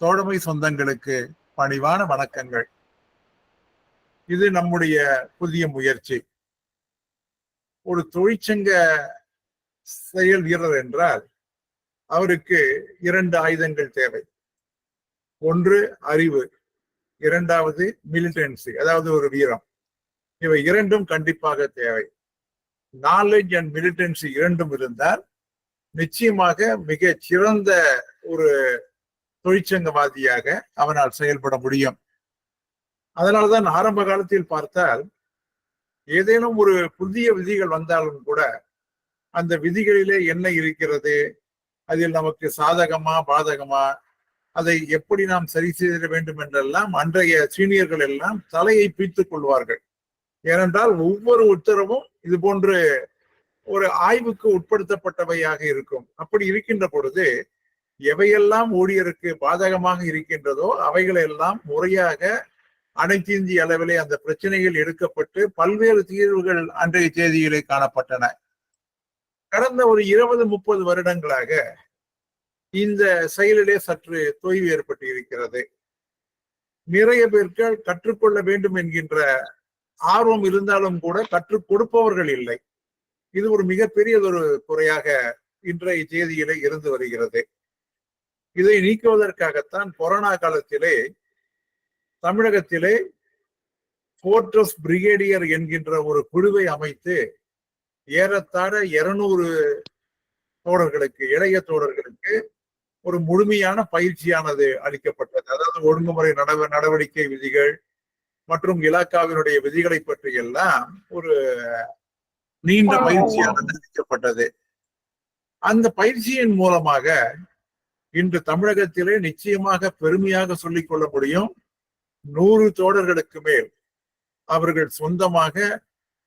தோழமை சொந்தங்களுக்கு பணிவான வணக்கங்கள். இது நம்முடைய புதிய முயற்சி. ஒரு தொழிற்சங்க செயல் வீரர் என்றால் அவருக்கு 2 ஆயுதங்கள் தேவை. ஒன்று அறிவு, இரண்டாவது மிலிட்டன்சி, அதாவது ஒரு வீரம். இவை இரண்டும் கண்டிப்பாக தேவை. நாலேஜ் அண்ட் மிலிட்டன்சி இரண்டும் இருந்தால் நிச்சயமாக மிக சிறந்த ஒரு தொழிற்சங்கவாதியாக அவனால் செயல்பட முடியும். அதனால்தான் ஆரம்ப காலத்தில் பார்த்தால் ஏதேனும் ஒரு புதிய விதிகள் வந்தாலும் கூட அந்த விதிகளிலே என்ன இருக்கிறது, அதில் நமக்கு சாதகமா பாதகமா, அதை எப்படி நாம் சரி செய்த வேண்டும் என்றெல்லாம் அன்றைய சீனியர்கள் எல்லாம் தலையை பிய்த்துக் கொள்வார்கள். ஏனென்றால் ஒவ்வொரு உத்தரவும் இது போன்று ஒரு ஆய்வுக்கு உட்படுத்தப்பட்டவையாக இருக்கும். அப்படி இருக்கின்ற பொழுது எவையெல்லாம் ஊழியருக்கு பாதகமாக இருக்கின்றதோ அவைகளெல்லாம் முறையாக அனைத்து இந்திய அளவிலே அந்த பிரச்சனைகள் எடுக்கப்பட்டு பல்வேறு தீர்வுகள் அன்றைய தேதியிலே காணப்பட்டன. கடந்த ஒரு 20-30 வருடங்களாக இந்த செயலிலே சற்று தொய்வு ஏற்பட்டு இருக்கிறது. நிறைய பேர்கள் கற்றுக்கொள்ள வேண்டும் என்கின்ற ஆர்வம் இருந்தாலும் கூட கற்றுக் கொடுப்பவர்கள் இல்லை. இது ஒரு மிகப்பெரியதொரு குறையாக இன்றைய தேதியிலே இருந்து வருகிறது. இதை நீக்குவதற்காகத்தான் கொரோனா காலத்திலே தமிழகத்திலே போர்ட்ரஸ் பிரிகேடியர் என்கின்ற ஒரு குழுவை அமைத்து ஏறத்தாழ 200 தோழர்களுக்கு, இளைய தோழர்களுக்கு ஒரு முழுமையான பயிற்சியானது அளிக்கப்பட்டது. அதாவது ஒழுங்குமுறை நடவடிக்கை விதிகள் மற்றும் இலாக்காவினுடைய விதிகளை பற்றி எல்லாம் ஒரு நீண்ட பயிற்சியானது அளிக்கப்பட்டது. அந்த பயிற்சியின் மூலமாக இன்று தமிழகத்திலே நிச்சயமாக பெருமையாக சொல்லிக் கொள்ள முடியும், 100 தோழர்களுக்கு மேல் அவர்கள் சொந்தமாக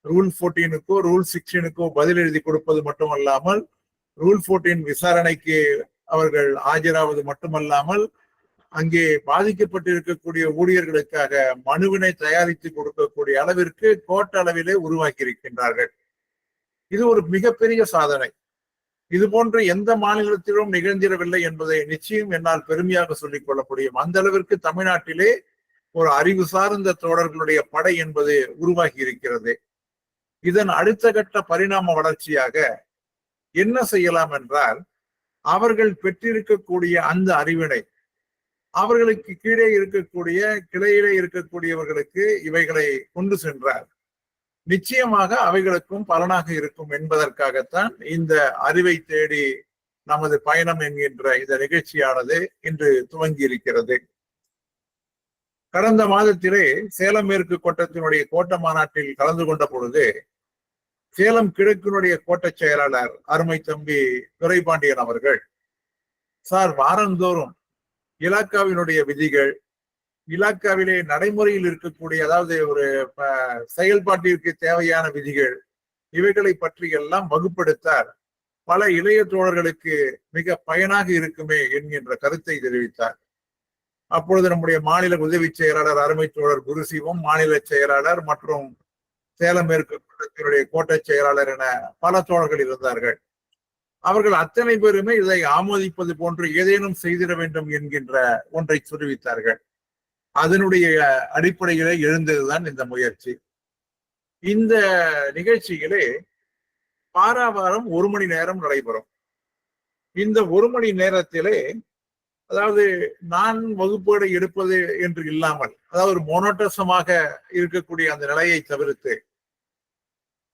ரூல் 14க்கோ ரூல் 16க்கோ பதில் எழுதி கொடுப்பது மட்டுமல்லாமல், ரூல் 14 விசாரணைக்கு அவர்கள் ஆஜராவது மட்டுமல்லாமல், அங்கே பாதிக்கப்பட்டிருக்கக்கூடிய ஊழியர்களுக்காக மனுவினை தயாரித்து கொடுக்கக்கூடிய அளவிற்கு கோட்ட அளவிலே உருவாக்கி இருக்கின்றார்கள். இது ஒரு மிகப்பெரிய சாதனை. இது போன்ற எந்த மாநிலத்திலும் நிகழ்ந்திடவில்லை என்பதை நிச்சயம் என்னால் பெருமையாக சொல்லிக் கொள்ள முடியும். அந்த அளவிற்கு தமிழ்நாட்டிலே ஒரு அறிவு சார்ந்த தோழர்களுடைய படை என்பது உருவாகி இருக்கிறது. இதன் அடுத்த கட்ட பரிணாம வளர்ச்சியாக என்ன செய்யலாம் என்றால், அவர்கள் பெற்றிருக்கக்கூடிய அந்த அறிவினை அவர்களுக்கு கீழே இருக்கக்கூடிய கிளையிலே இருக்கக்கூடியவர்களுக்கு இவைகளை கொண்டு சென்றார் நிச்சயமாக அவைகளுக்கும் பலனாக இருக்கும் என்பதற்காகத்தான் இந்த அறிவை தேடி நமது பயணம் என்கின்ற இந்த நிகழ்ச்சியானது இன்று துவங்கி இருக்கிறது. கடந்த மாதத்திலே சேலம் மேற்கு கோட்டத்தினுடைய கோட்ட மாநாட்டில் கலந்து கொண்ட பொழுது சேலம் கிழக்கினுடைய கோட்ட செயலாளர் அருமை தம்பி துரைபாண்டியன் அவர்கள், சார், வாரந்தோறும் இலாக்காவினுடைய விதிகள், இலாக்காவிலே நடைமுறையில் இருக்கக்கூடிய, அதாவது ஒரு செயல்பாட்டிற்கு தேவையான விதிகள், இவைகளை பற்றி எல்லாம் வகுப்படுத்தார் பல இளைய தோழர்களுக்கு மிக பயனாக இருக்குமே என்கின்ற கருத்தை தெரிவித்தார். அப்பொழுது நம்முடைய மாநில உதவி செயலாளர் அருமை தோழர் குருசிவம், மாநில செயலாளர் மற்றும் சேலம் மேற்கு கோட்டத்தினுடைய கோட்டை செயலாளர் என பல தோழர்கள் இருந்தார்கள். அவர்கள் அத்தனை பேருமே இதை ஆமோதிப்பது போன்று ஏதேனும் செய்திட வேண்டும் என்கின்ற ஒன்றை தெரிவித்தார்கள். அதனுடைய அடிப்படையிலே எழுந்ததுதான் இந்த முயற்சி. இந்த நிகழ்ச்சியிலே வாராவாரம் 1 மணி நேரம் நடைபெறும். இந்த 1 மணி நேரத்திலே, அதாவது நான் வகுப்புகளை எடுப்பது என்று இல்லாமல், அதாவது ஒரு மோனோட்டசமாக இருக்கக்கூடிய அந்த நிலையை தவிர்த்து,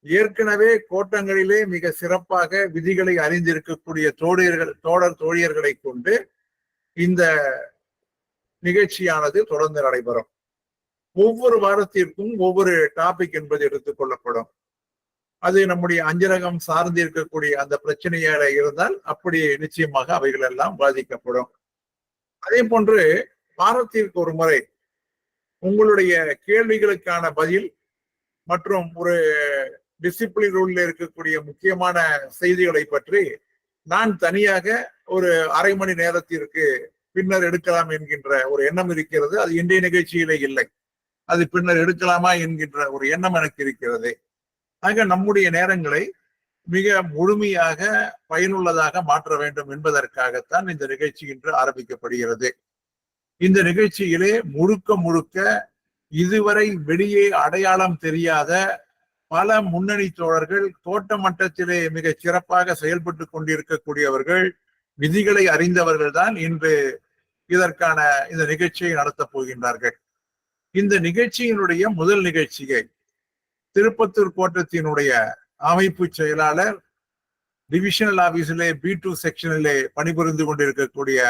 ஏற்கனவே கோட்டங்களிலே மிக சிறப்பாக விதிகளை அறிந்திருக்கக்கூடிய தோழர் தோழியர்களை கொண்டு இந்த நிகழ்ச்சியானது தொடர்ந்து நடைபெறும். ஒவ்வொரு வாரத்திற்கும் ஒவ்வொரு டாபிக் என்பது எடுத்துக் கொள்ளப்படும். அது நம்முடைய அஞ்சலகம் சார்ந்து இருக்கக்கூடிய அந்த பிரச்சனையாக இருந்தால் அப்படி நிச்சயமாக அவைகள் எல்லாம் பாதிக்கப்படும். அதே போன்று வாரத்திற்கு ஒரு முறை உங்களுடைய கேள்விகளுக்கான பதில் மற்றும் ஒரு டிசிப்ளின் ரூல்ல இருக்கக்கூடிய முக்கியமான செய்திகளை பற்றி நான் தனியாக ஒரு அரை மணி நேரத்திற்கு பின்னர் எடுக்கலாம் என்கின்ற ஒரு எண்ணம் இருக்கிறது. அது இன்றைய நிகழ்ச்சியிலே இல்லை, அது பின்னர் எடுக்கலாமா என்கின்ற ஒரு எண்ணம் எனக்கு இருக்கிறது. ஆக நம்முடைய நேரங்களை மிக முழுமையாக பயனுள்ளதாக மாற்ற வேண்டும் என்பதற்காகத்தான் இந்த நிகழ்ச்சி இன்று ஆரம்பிக்கப்படுகிறது. இந்த நிகழ்ச்சியிலே முழுக்க முழுக்க இதுவரை வெளியே அடையாளம் தெரியாத பல முன்னணி தோழர்கள், தோட்ட மட்டத்திலே மிக சிறப்பாக செயல்பட்டு கொண்டிருக்கக்கூடியவர்கள், விதிகளை அறிந்தவர்கள் தான் இன்று இதற்கான இந்த நிகழ்ச்சியை நடத்தப் போகின்றார்கள். இந்த நிகழ்ச்சியினுடைய முதல் நிகழ்ச்சியை திருப்பத்தூர் கோட்டத்தினுடைய அமைப்பு செயலாளர், டிவிஷனல் ஆபீஸிலே B2 செக்ஷனிலே பணிபுரிந்து கொண்டிருக்கக்கூடிய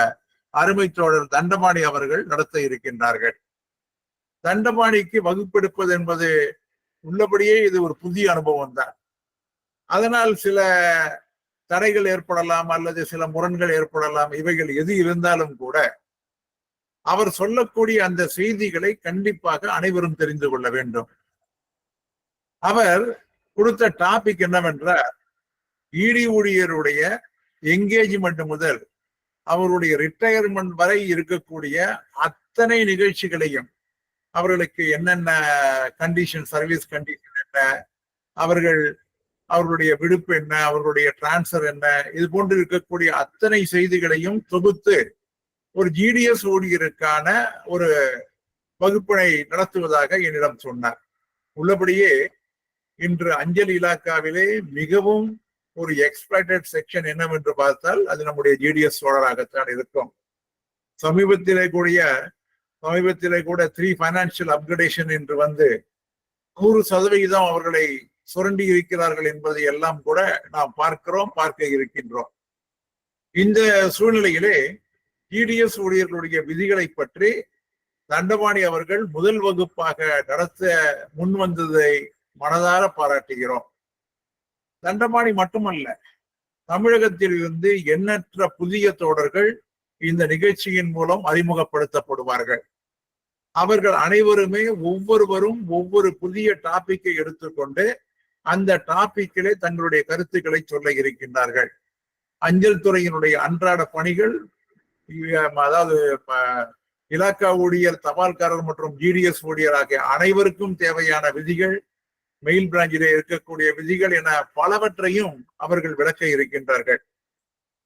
அருமை தோழர் தண்டபாணி அவர்கள் நடத்த இருக்கின்றார்கள். தண்டபாணிக்கு வகுப்பெடுப்பது என்பது உள்ளபடியே இது ஒரு புதிய அனுபவம் தான். அதனால் சில தடைகள் ஏற்படலாம் அல்லது சில முரண்கள் ஏற்படலாம். இவைகள் எது இருந்தாலும் கூட அவர் சொல்லக்கூடிய அந்த செய்திகளை கண்டிப்பாக அனைவரும் தெரிந்து கொள்ள வேண்டும். அவர் கொடுத்த டாபிக் என்னவென்றால், இடி ஊழியருடைய என்கேஜ்மெண்ட் முதல் அவருடைய ரிட்டையர்மெண்ட் வரை இருக்கக்கூடிய அத்தனை நிகழ்ச்சிகளையும், அவர்களுக்கு என்னென்ன கண்டிஷன், சர்வீஸ் கண்டிஷன் என்ன, அவர்களுடைய விடுப்பு என்ன, அவர்களுடைய டிரான்ஸ்பர் என்ன, இது போன்று இருக்கக்கூடிய அத்தனை செய்திகளையும் தொகுத்து ஒரு GDS ஊழியருக்கான ஒரு வகுப்பினை நடத்துவதாக என்னிடம் சொன்னார். உள்ளபடியே இன்று அஞ்சல் இலாக்காவிலே மிகவும் ஒரு எக்ஸ்பிளாய்டட் செக்ஷன் என்னவென்று பார்த்தால் அது நம்முடைய GDS தோழராகத்தான் இருக்கும். சமீபத்திலே கூட 3 ஃபைனான்சியல் அப்கிரேடேஷன் என்று வந்து 100% அவர்களை சுரண்டி இருக்கிறார்கள் என்பதை எல்லாம் கூட நாம் பார்க்க இருக்கின்றோம். இந்த சூழ்நிலையிலே GDS ஊழியர்களுடைய விதிகளை பற்றி தண்டபாணி அவர்கள் முதல் வகுப்பாக நடத்த முன் வந்ததை மனதார பாராட்டுகிறோம். தண்டபாணி மட்டுமல்ல, தமிழகத்தில் இருந்து எண்ணற்ற புதிய தோழர்கள் இந்த நிகழ்ச்சியின் மூலம் அறிமுகப்படுத்தப்படுவார்கள். அவர்கள் அனைவருமே ஒவ்வொருவரும் ஒவ்வொரு புதிய டாபிக்கை எடுத்துக்கொண்டு அந்த டாபிக்கிலே தங்களுடைய கருத்துக்களை சொல்ல இருக்கின்றார்கள். அஞ்சல் துறையினுடைய அன்றாட பணிகள், அதாவது இலாக்கா ஊழியர், தபால்காரர் மற்றும் GDS ஊழியர் ஆகிய அனைவருக்கும் தேவையான விதிகள், மெயில் பிராஞ்சிலே இருக்கக்கூடிய விதிகள் என பலவற்றையும் அவர்கள் விளக்க இருக்கின்றார்கள்.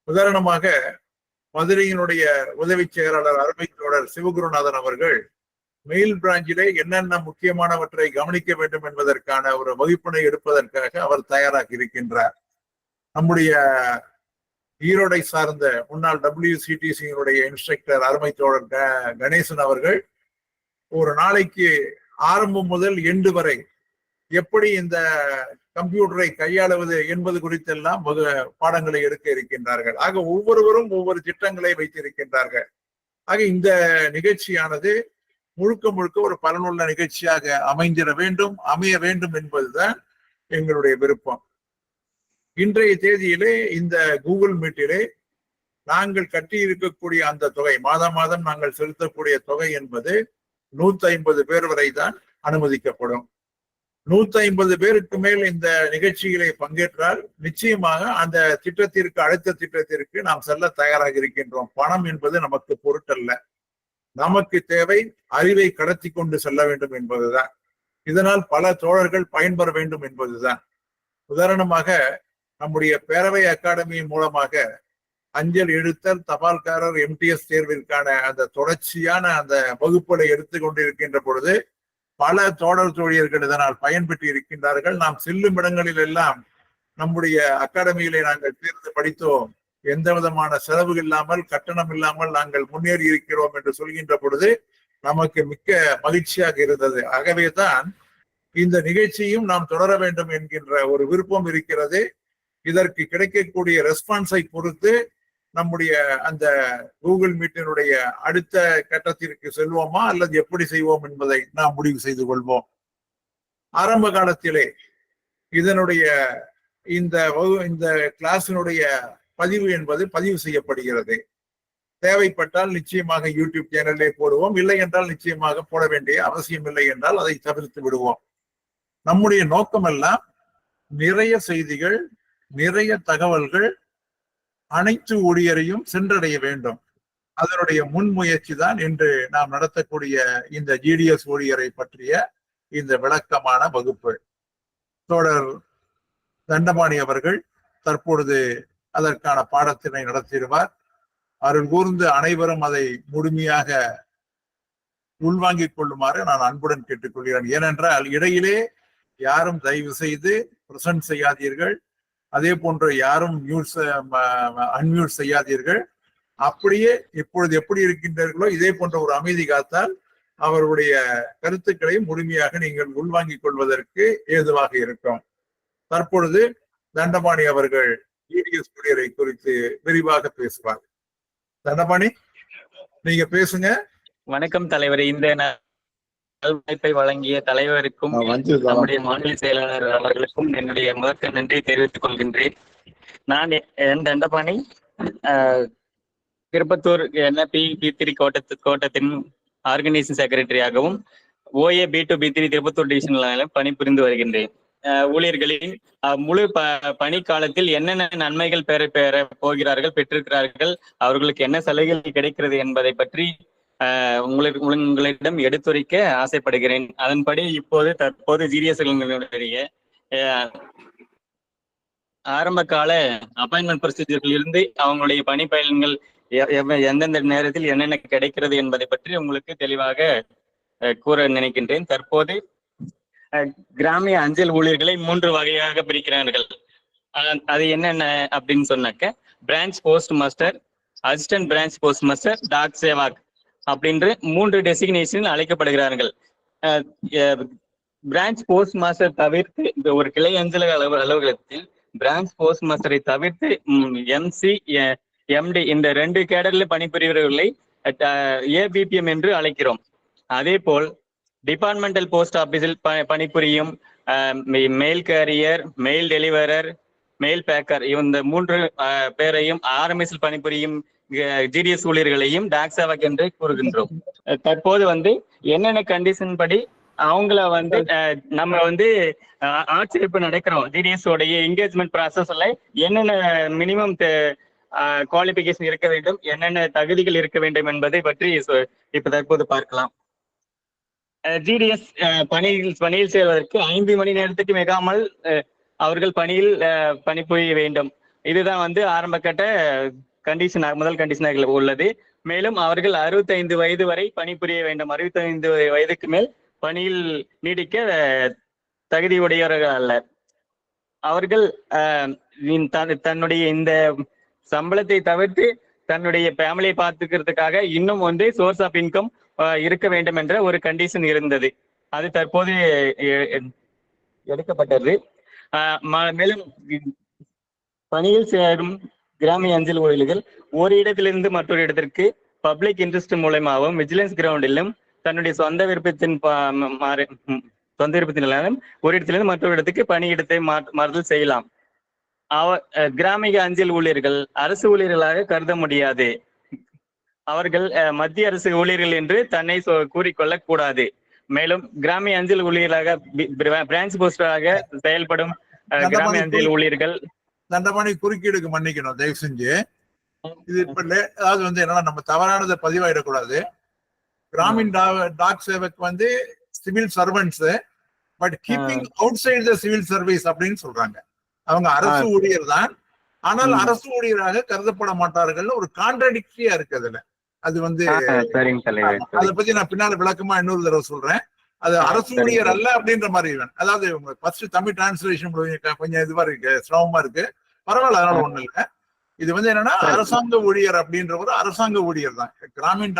உதாரணமாக மதுரையினுடைய உதவி செயலாளர் அருமை தோழர் சிவகுருநாதன் அவர்கள் மெயில் பிராஞ்சிலே என்னென்ன முக்கியமானவற்றை கவனிக்க வேண்டும் என்பதற்கான ஒரு வகுப்பினை எடுப்பதற்காக அவர் தயாராக இருக்கின்றார். நம்முடைய ஈரோடை சார்ந்த முன்னாள் WCTC-யினுடைய இன்ஸ்ட்ரக்டர் அருமை தோழர் கணேசன் அவர்கள் ஒரு நாளைக்கு ஆரம்பம் முதல் எண்டு வரை எப்படி இந்த கம்ப்யூட்டரை கையாளுவது என்பது குறித்தெல்லாம் பாடங்களை எடுக்க இருக்கின்றார்கள். ஆக ஒவ்வொருவரும் ஒவ்வொரு திட்டங்களை வைத்திருக்கின்றார்கள். ஆக இந்த நிகழ்ச்சியானது முழுக்க முழுக்க ஒரு பலனுள்ள நிகழ்ச்சியாக அமைய வேண்டும் என்பதுதான் எங்களுடைய விருப்பம். இன்றைய தேதியிலே இந்த கூகுள் மீட்டிலே நாங்கள் கட்டி இருக்கக்கூடிய அந்த தொகை, மாதம் நாங்கள் செலுத்தக்கூடிய தொகை என்பது 150 பேர் வரை தான் அனுமதிக்கப்படும். 150 பேருக்கு மேல் இந்த நிகழ்ச்சிகளை பங்கேற்றால் நிச்சயமாக அந்த திட்டத்திற்கு, அடுத்த திட்டத்திற்கு நாம் செல்ல தயாராக இருக்கின்றோம். பணம் என்பது நமக்கு பொருட்டல்ல. நமக்கு தேவை அறிவை கடத்தி கொண்டு செல்ல வேண்டும் என்பதுதான். இதனால் பல தோழர்கள் பயன்பெற வேண்டும் என்பதுதான். உதாரணமாக நம்முடைய பேரவை அகாடமி மூலமாக அஞ்சல் எழுத்தர், தபால்காரர், MTS தேர்விற்கான அந்த தொடர்ச்சியான அந்த வகுப்புகளை எடுத்துக்கொண்டிருக்கின்ற பொழுது பல தோழர் தோழியர்கள் இதனால் பயன்பெற்று இருக்கின்றார்கள். நாம் செல்லும் இடங்களில் எல்லாம் நம்முடைய அகாடமியிலே நாங்கள் தேர்ந்து படித்தோம், எந்த விதமான செலவு இல்லாமல், கட்டணம் இல்லாமல் நாங்கள் முன்னேறி இருக்கிறோம் என்று சொல்கின்ற பொழுது நமக்கு மிக்க மகிழ்ச்சியாக இருந்தது. ஆகவேதான் இந்த நிகழ்ச்சியும் நாம் தொடர வேண்டும் என்கின்ற ஒரு விருப்பம் இருக்கிறது. இதற்கு கிடைக்கக்கூடிய ரெஸ்பான்ஸை பொறுத்து நம்முடைய அந்த கூகுள் மீட்டினுடைய அடுத்த கட்டத்திற்கு செல்வோமா அல்லது எப்படி செய்வோம் என்பதை நாம் முடிவு செய்து கொள்வோம். ஆரம்ப காலத்திலே இதனுடைய இந்த கிளாஸினுடைய பதிவு என்பது பதிவு செய்யப்படுகிறது. தேவைப்பட்டால் நிச்சயமாக யூடியூப் சேனலே போடுவோம். இல்லை என்றால் நிச்சயமாக போட வேண்டிய அவசியம் இல்லை என்றால் அதை தவிர்த்து விடுவோம். நம்முடைய நோக்கமெல்லாம் நிறைய செய்திகள், நிறைய தகவல்கள் அனைத்து ஊழியரையும் சென்றடைய வேண்டும். அதனுடைய முன்முயற்சி தான் இன்று நாம் நடத்தக்கூடிய இந்த GDS ஊழியரை பற்றிய இந்த விளக்கமான வகுப்பு. தோழர் தண்டபாணி அவர்கள் தற்பொழுது அதற்கான பாடத்தினை நடத்திடுவார். அருள் கூர்ந்து அனைவரும் அதை முழுமையாக உள்வாங்கிக் கொள்ளுமாறு நான் அன்புடன் கேட்டுக்கொள்கிறேன். ஏனென்றால் இடையிலே யாரும் தயவு செய்து பிரசன்ட் செய்யாதீர்கள், அதே போன்று யாரும் அன்மியூட் செய்யாதீர்கள். அப்படியே இப்பொழுது எப்படி இருக்கின்றீர்களோ இதே போன்ற ஒரு அமைதி காத்தால் அவருடைய கருத்துக்களை முழுமையாக நீங்கள் உள்வாங்கிக் கொள்வதற்கு ஏதுவாக இருக்கும். தற்பொழுது தண்டபாணி அவர்கள் இடிஎஸ் குடியரை குறித்து விரிவாக பேசுவார். தண்டபாணி, நீங்க பேசுங்க. வணக்கம் தலைவர். இந்த வாய்ப்பை வழங்கிய தலைவருக்கும் நம்முடைய மாநில செயலாளர் அவர்களுக்கும் என்னுடைய முதற்க நன்றி தெரிவித்துக் கொள்கின்றேன். நான் தண்டபாணி, திருப்பத்தூர் பி3 கோட்டத்தின் ஆர்கனைசேஷன் செக்ரட்டரியாகவும் OA B2 B3 திருப்பத்தூர் டிவிஷனிலும் பணிபுரிந்து வருகின்றேன். ஊழியர்களின் முழு பணி காலத்தில் என்னென்ன நன்மைகள் பெற போகிறார்கள், பெற்றிருக்கிறார்கள், அவர்களுக்கு என்ன சலுகைகள் கிடைக்கிறது என்பதை பற்றி உங்களிடம் எடுத்துரைக்க ஆசைப்படுகிறேன். அதன்படி தற்போது ஜிடிஎஸ்களுடைய ஆரம்ப கால அப்பாயின்மெண்ட் ப்ரொசீஜர்கள் இருந்து அவங்களுடைய பணி பயன்கள் எந்தெந்த நேரத்தில் என்னென்ன கிடைக்கிறது என்பதை பற்றி உங்களுக்கு தெளிவாக கூற நினைக்கின்றேன். தற்போது கிராமிய அஞ்சல் ஊழியர்களை 3 வகையாக பிரிக்கிறார்கள். அது என்னென்ன அப்படின்னு சொன்னாக்க, branch post master, assistant branch post master, Dak Sevak அப்படின்ற 3 டெசிக்னேஷன் அழைக்கப்படுகிறார்கள். பிரான்ச் போஸ்ட் மாஸ்டர் தவிர்த்து இந்த ஒரு கிளை அஞ்சலக அலுவலகத்தில் பிரான்ச் போஸ்ட் மாஸ்டரை தவிர்த்து MC, MD இந்த 2 கேடர்ல பணிபுரிவர்களை ABPM என்று அழைக்கிறோம். அதே போல் டிபார்ட்மெண்டல் போஸ்ட் ஆபீஸில் பணிபுரியும் mail carrier, mail deliverer, mail packer இந்த 3 பேரையும் RMS பணிபுரியும் ஜிடிஎஸ் ஊழியர்களையும் டாக் சேவாக் என்று கூறுகின்றோம். தற்போது என்னென்ன கண்டிஷன் படி அவங்கள நம்ம ஆட்சேர்ப்பு நடக்கிறோம். ஜிடிஎஸ் உடைய என்கேஜ்மெண்ட் ப்ராசஸ்ல என்னென்ன மினிமம் குவாலிபிகேஷன் இருக்க வேண்டும், என்னென்ன தகுதிகள் இருக்க வேண்டும் என்பதை பற்றி இப்ப தற்போது பார்க்கலாம். ஜிடிஎஸ் பணியில் சேர்வதற்கு 5 மணி நேரத்துக்கு மிகாமல் அவர்கள் பணியில் பணிபுரிய வேண்டும். இதுதான் ஆரம்ப கட்ட கண்டிஷன், முதல் கண்டிஷனாக உள்ளது. மேலும் அவர்கள் 65 வயது வரை பணிபுரிய வேண்டும். 65 வயதுக்கு மேல் பணியில் நீடிக்க தகுதியுடையவர்கள் அல்ல. அவர்கள் தன்னுடைய இந்த சம்பளத்தை தவிர்த்து தன்னுடைய ஃபேமிலியை பார்த்துக்கிறதுக்காக இன்னும் சோர்ஸ் ஆஃப் இன்கம் இருக்க வேண்டும் என்ற ஒரு கண்டிஷன் இருந்தது. அது தற்போது எடுக்கப்பட்டது. மேலும் பணியில் சேரும் கிராமிய அஞ்சல் ஊழியர்கள் ஒரு இடத்திலிருந்து மற்றொரு இடத்திற்கு பப்ளிக் இன்ட்ரெஸ்ட் மூலமாகவும் விஜிலன்ஸ் கிரவுண்டிலும் தன்னுடைய சொந்த விருப்பத்தினாலும் ஒரு இடத்திலிருந்து மற்றொரு இடத்துக்கு பணியிடத்தை மாறுதல் செய்யலாம். கிராமிய அஞ்சல் ஊழியர்கள் அரசு ஊழியர்களாக கருத முடியாது. அவர்கள் மத்திய அரசு ஊழியர்கள் என்று தன்னை கூறிக்கொள்ள கூடாது. மேலும் கிராமிய அஞ்சல் ஊழியர்களாக பிரான்ச் போஸ்டராக செயல்படும் கிராமிய அஞ்சல் ஊழியர்கள் தண்டபாணி குறுக்கீடுக்கு மன்னிக்கணும் தயவு செஞ்சு. இது அதாவது என்னன்னா நம்ம தவறானதை பதிவாயிடக்கூடாது. Gramin Dak Sevak civil servants, but keeping outside the civil service அப்படின்னு சொல்றாங்க. அவங்க அரசு ஊழியர் தான், ஆனால் அரசு ஊழியராக கருதப்பட மாட்டார்கள். ஒரு கான்ட்ராடிக்டரியா இருக்கு அதுல. அது அதை பத்தி நான் பின்னால விளக்கமா இன்னொரு தடவை சொல்றேன். அது அரசு ஊழியர் அல்ல அப்படின்ற மாதிரி. அதாவது ஃபர்ஸ்ட் தமிழ் டிரான்ஸ்லேஷன் கொஞ்சம் இதுவா இருக்கு, சிரமமா இருக்கு. பரவாயில்ல, அதனால ஒண்ணு இல்லை. இது என்னன்னா அரசாங்க ஊழியர் அப்படின்ற ஒரு அரசாங்க ஊழியர் தான். Gramin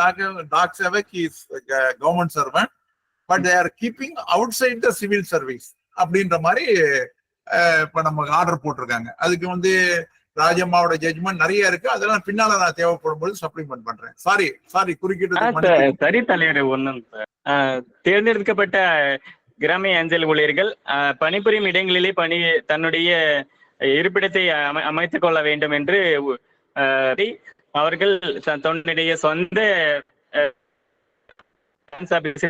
Dak Sevak is government servant, but they are keeping outside the civil service அப்படின்ற மாதிரி இப்ப நம்ம ஆர்டர் போட்டிருக்காங்க. அதுக்கு ராஜம்மாவோட ஜட்ஜ்மெண்ட் நிறைய இருக்கு. அதெல்லாம் பின்னால நான் தேவைப்படும் போது சப்ளிமெண்ட் பண்றேன். சாரி குறுக்கிட்டு. சரி தலைவர், ஒண்ணும் தேர்ந்தெடுக்கப்பட்ட கிராமிய அஞ்சல் ஊழியர்கள் பணிபுரியும் இடங்களிலே தன்னுடைய இருப்பிடத்தை அமைத்துக் கொள்ள வேண்டும் என்று அவர்கள் தன்னுடைய சொந்த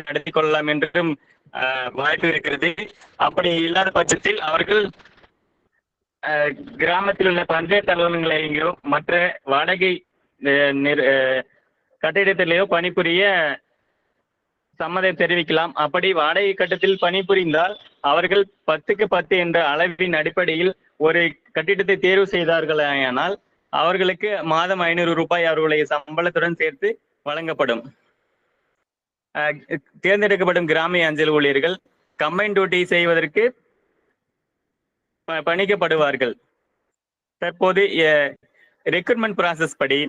நடத்தி கொள்ளலாம் என்றும் வாய்ப்பு இருக்கிறது. அப்படி இல்லாத பட்சத்தில் அவர்கள் கிராமத்தில் உள்ள பஞ்சாயத்து அலுவலகங்களையோ மற்ற வாடகை கட்டிடத்திலேயோ பணிபுரிய சம்மதம் தெரிவிக்கலாம். அப்படி வாடகை கட்டத்தில் பணிபுரிந்தால் அவர்கள் 10க்கு 10 என்ற அளவின் அடிப்படையில் ஒரு கட்டிடத்தை தேர்வு செய்தார்களானால் அவர்களுக்கு மாதம் 500 ரூபாய் அவர்களுடைய சம்பளத்துடன் சேர்த்து வழங்கப்படும். தேர்ந்தெடுக்கப்படும் கிராமிய அஞ்சல் ஊழியர்கள் கம்பைன் டியூட்டி செய்வதற்கு பணிக்கப்படுவார்கள். தற்போது ரெக்ரூட்மெண்ட் ப்ராசஸ் படி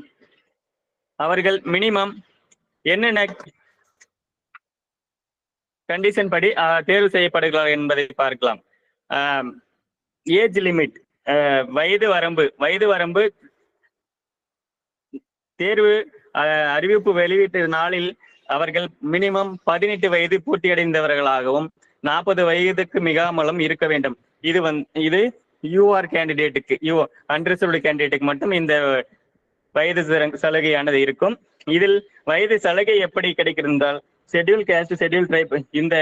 அவர்கள் மினிமம் என்னென்ன கண்டிஷன் படி தேர்வு செய்யப்படுகிறார் என்பதை பார்க்கலாம். ஏஜ் லிமிட், வயது வரம்பு தேர்வு அறிவிப்பு வெளியீட்டு நாளில் அவர்கள் மினிமம் 18 வயது பூர்த்தியடைந்தவர்களாகவும் 40 வயதுக்கு மிகாமலும் இருக்க வேண்டும். இது யூஆர் கேண்டிடேட்டுக்கு, அன்ரிசர்வ்டு கேண்டிடேட்டுக்கு மட்டும் இந்த வயது சலுகையானது இருக்கும். இதில் வயது சலுகை எப்படி கிடைக்கிறால், ஷெட்யூல் கேஸ்ட், ஷெட்யூல் ட்ரைப் இந்த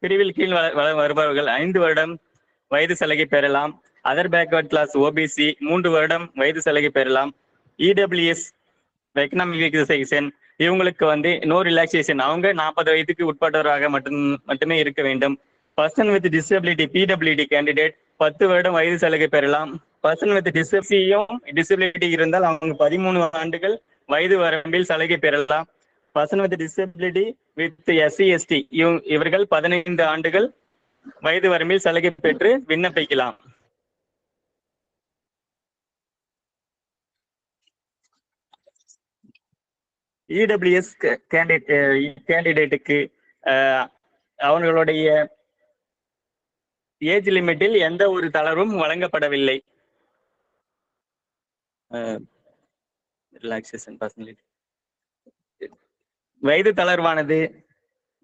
பிரிவில் கீழ் வருபவர்கள் 5 வருடம் வயது சலுகை பெறலாம். அதர் பேக்வர்ட் கிளாஸ் ஓபிசி 3 வருடம் வயது சலுகை பெறலாம். இடபிள்யூஎஸ் எக்கனாமிக் செக்ஷன் இவங்களுக்கு நோ ரிலாக்ஸேஷன், அவங்க 40 வயதுக்கு உட்பட்டவராக மட்டுமே இருக்க வேண்டும். Person with disability PWD candidate 10 வருடம் வயது சலுகை பெறலாம். பர்சன் வித் டிசபிலிட்டி இருந்தால் அவங்க 13 ஆண்டுகள் வயது வரம்பில் சலுகை பெறலாம். Person with disability with SC ST இவர்கள் 15 ஆண்டுகள் வயது வரம்பில் சலுகை பெற்று விண்ணப்பிக்கலாம். இடபிள்யூஎஸ் கேண்டிடேட்டுக்கு அவர்களுடைய ஏஜ் லிமிட்டில் எந்த ஒரு தளர்வும் வழங்கப்படவில்லை. ரிலாக்ஸேஷன் பர்சனலிட்டி வயது தளர்வானது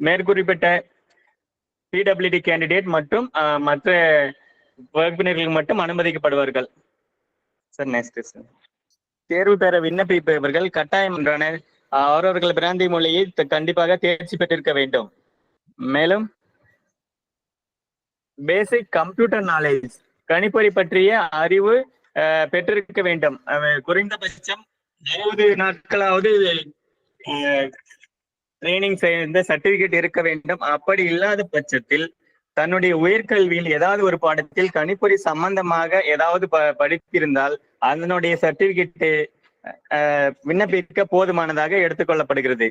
மேற்குறிப்பிட்ட பிடபிள்யூடி கேண்டிடேட் மற்றும் மற்ற வகுப்பினர்கள் மட்டும் அனுமதிக்கப்படுவார்கள். சார் நெக்ஸ்ட் சார், தேர்வு பெற விண்ணப்பிப்பவர்கள் கட்டாயம் அவரவர்கள் பிராந்தி மொழியை கண்டிப்பாக தேர்ச்சி பெற்றிருக்க வேண்டும். மேலும் பேசிக் கம்ப்யூட்டர் நாலேஜ், கணிப்பொறி பற்றிய அறிவு பெற்றிருக்க வேண்டும். குறைந்தபட்சம் 60 நாட்களாவது ட்ரைனிங் செய்த சர்டிபிகேட் இருக்க வேண்டும். அப்படி இல்லாத பட்சத்தில் தன்னுடைய உயர்கல்வியில் ஏதாவது ஒரு பாடத்தில் கணிப்பொறி சம்பந்தமாக ஏதாவது படித்திருந்தால் அதனுடைய சர்டிபிகேட் விண்ணப்பிக்க போதுமானதாக எடுத்துக்கொள்ளப்படுகிறது.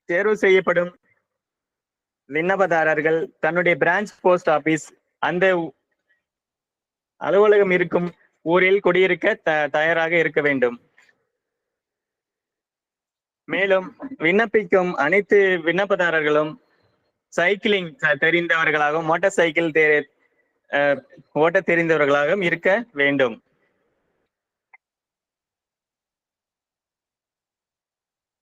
தேர்வு செய்யப்படும் விண்ணப்பதாரர்கள் தன்னுடைய பிரான்ச் போஸ்ட் ஆபீஸ் அந்த அலுவலகம் இருக்கும் ஊரில் குடியிருக்க தயாராக இருக்க வேண்டும். மேலும் விண்ணப்பிக்கும் அனைத்து விண்ணப்பதாரர்களும் சைக்கிளிங் தெரிந்தவர்களாகவும் மோட்டார் சைக்கிள் ஓட்ட தெரிந்தவர்களாகவும் இருக்க வேண்டும்.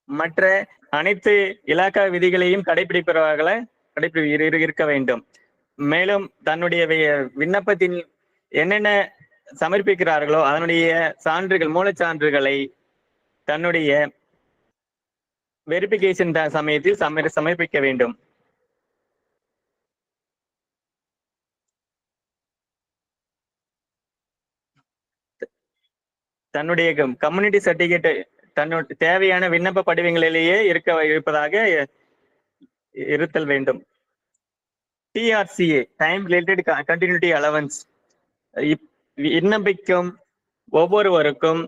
மற்ற அனைத்து இலாக்கா விதிகளையும் இருக்க வேண்டும். மேலும் தன்னுடைய விண்ணப்பத்தின் என்னென்ன சமர்ப்பிக்கிறார்களோ அதனுடைய சான்றுகள், மூலச்சான்றுகளை தன்னுடைய வெரிபிகேஷன் சமயத்தில் சமர்ப்பிக்க வேண்டும். தன்னுடைய கம்யூனிட்டி சர்டிபிகேட் தன்னுடைய தேவையான விண்ணப்ப படிவங்களிலேயே இருப்பதாக இருத்தல் வேண்டும். டிஆர்சிஏ, டைம் ரிலேட்டட் கண்டினியூட்டி அலவன்ஸ், விண்ணப்பிக்கும் ஒவ்வொருவருக்கும்